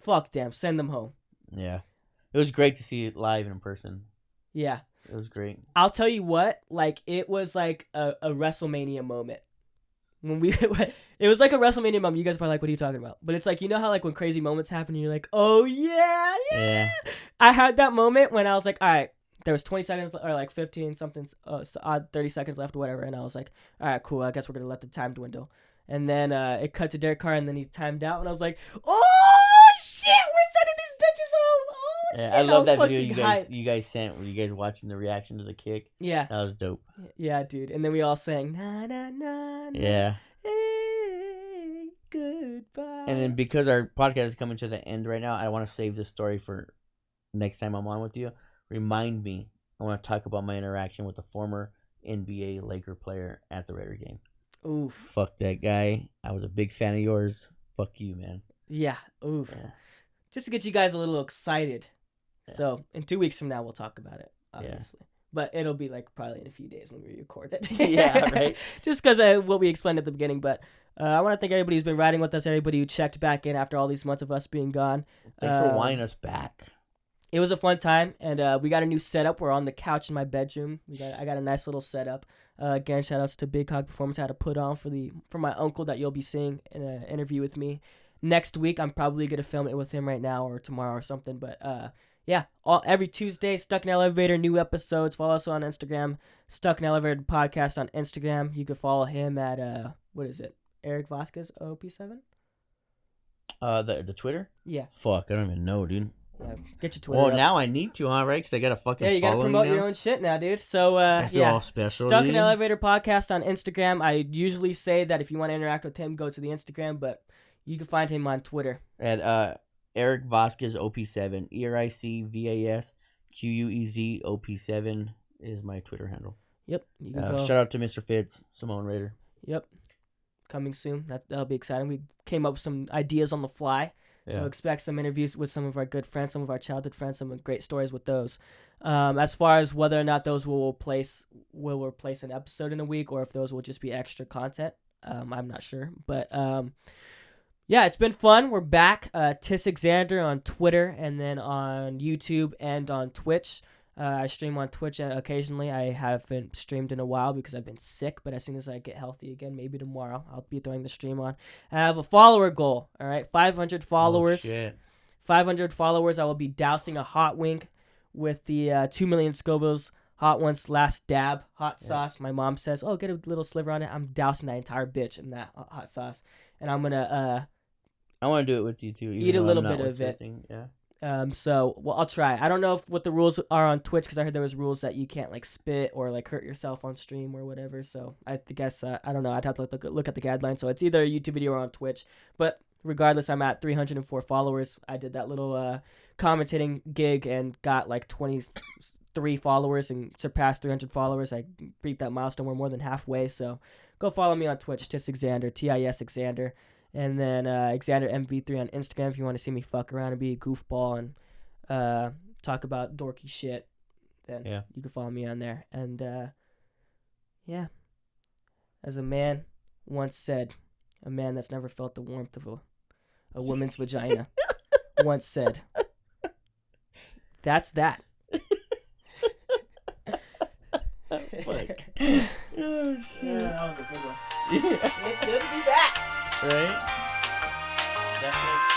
"Fuck them, send them home." Yeah, it was great to see it live and in person. Yeah, it was great. I'll tell you what, like it was like a WrestleMania moment. It was like a WrestleMania moment. You guys are probably like, what are you talking about? But it's like, you know how like when crazy moments happen, you're like, oh yeah. I had that moment when I was like, all right, there was 20 seconds or like 15 something, 30 seconds left or whatever, and I was like, all right, cool. I guess we're gonna let the time dwindle. And then it cut to Derek Carr, and then he timed out, and I was like, oh shit, we're sending these bitches home. Oh shit. I love that video you guys sent where you guys watching the reaction to the kick. Yeah, that was dope. Yeah, dude. And then we all sang na na na. Yeah. Hey, goodbye. And then because our podcast is coming to the end right now, I want to save this story for next time I'm on with you. Remind me. I want to talk about my interaction with the former NBA Laker player at the Raider game. Oof. Fuck that guy. I was a big fan of yours. Fuck you, man. Yeah. Oof. Yeah. Just to get you guys a little excited. Yeah. So in 2 weeks from now, we'll talk about it, obviously. Yeah. But it'll be like probably in a few days when we record it. Yeah, right. Just because of what we explained at the beginning. But I want to thank everybody who's been riding with us, everybody who checked back in after all these months of us being gone. Thanks for wanting us back. It was a fun time, and we got a new setup. We're on the couch in my bedroom. I got a nice little setup. Again, shout outs to Big Hog Performance I had to put on for my uncle that you'll be seeing in an interview with me next week. I'm probably going to film it with him right now or tomorrow or something. But yeah, every Tuesday, Stuck in Elevator, new episodes. Follow us on Instagram, Stuck in Elevator Podcast on Instagram. You can follow him at, what is it, Eric Vasquez, OP7? The Twitter? Yeah. Fuck, I don't even know, dude. Yeah, get your Twitter. Well, now I need to, huh? Right? Because I gotta fucking. Yeah, you gotta promote your own shit now, dude. So I feel all special. Stuck in Elevator Podcast on Instagram. I usually say that if you want to interact with him, go to the Instagram, but you can find him on Twitter at Eric Vasquez OP7. EricVasquez OP7 is my Twitter handle. Yep. You can shout out to Mr. Fitz, Simone Raider. Yep. Coming soon. That'll be exciting. We came up with some ideas on the fly. Yeah. So expect some interviews with some of our good friends, some of our childhood friends, some great stories with those. As far as whether or not those will replace an episode in a week or if those will just be extra content, I'm not sure. But yeah, it's been fun. We're back. Xander on Twitter and then on YouTube and on Twitch. I stream on Twitch occasionally. I haven't streamed in a while because I've been sick, but as soon as I get healthy again, maybe tomorrow, I'll be throwing the stream on. I have a follower goal, all right? 500 followers. Oh, shit. 500 followers. I will be dousing a hot wing with the 2 million Scovilles Hot Ones Last Dab hot sauce. My mom says, oh, get a little sliver on it. I'm dousing that entire bitch in that hot sauce. And I'm going to... I want to do it with you, too. Eat a little bit of it. Yeah. So I'll try. I don't know what the rules are on Twitch because I heard there was rules that you can't like spit or like hurt yourself on stream or whatever. So I guess I don't know. I'd have to look at the guidelines. So it's either a YouTube video or on Twitch. But regardless, I'm at 304 followers. I did that little commentating gig and got like 23 followers and surpassed 300 followers. I beat that milestone. We're more than halfway. So go follow me on Twitch, Xander, TIS Xander. And then Xander MV3 on Instagram if you want to see me fuck around and be a goofball and talk about dorky shit. Then you can follow me on there. And yeah, as a man once said, a man that's never felt the warmth of a woman's vagina once said, that's that. Fuck. Oh, shit. Yeah, that was a good one. Yeah. It's good to be back. Right? Definitely.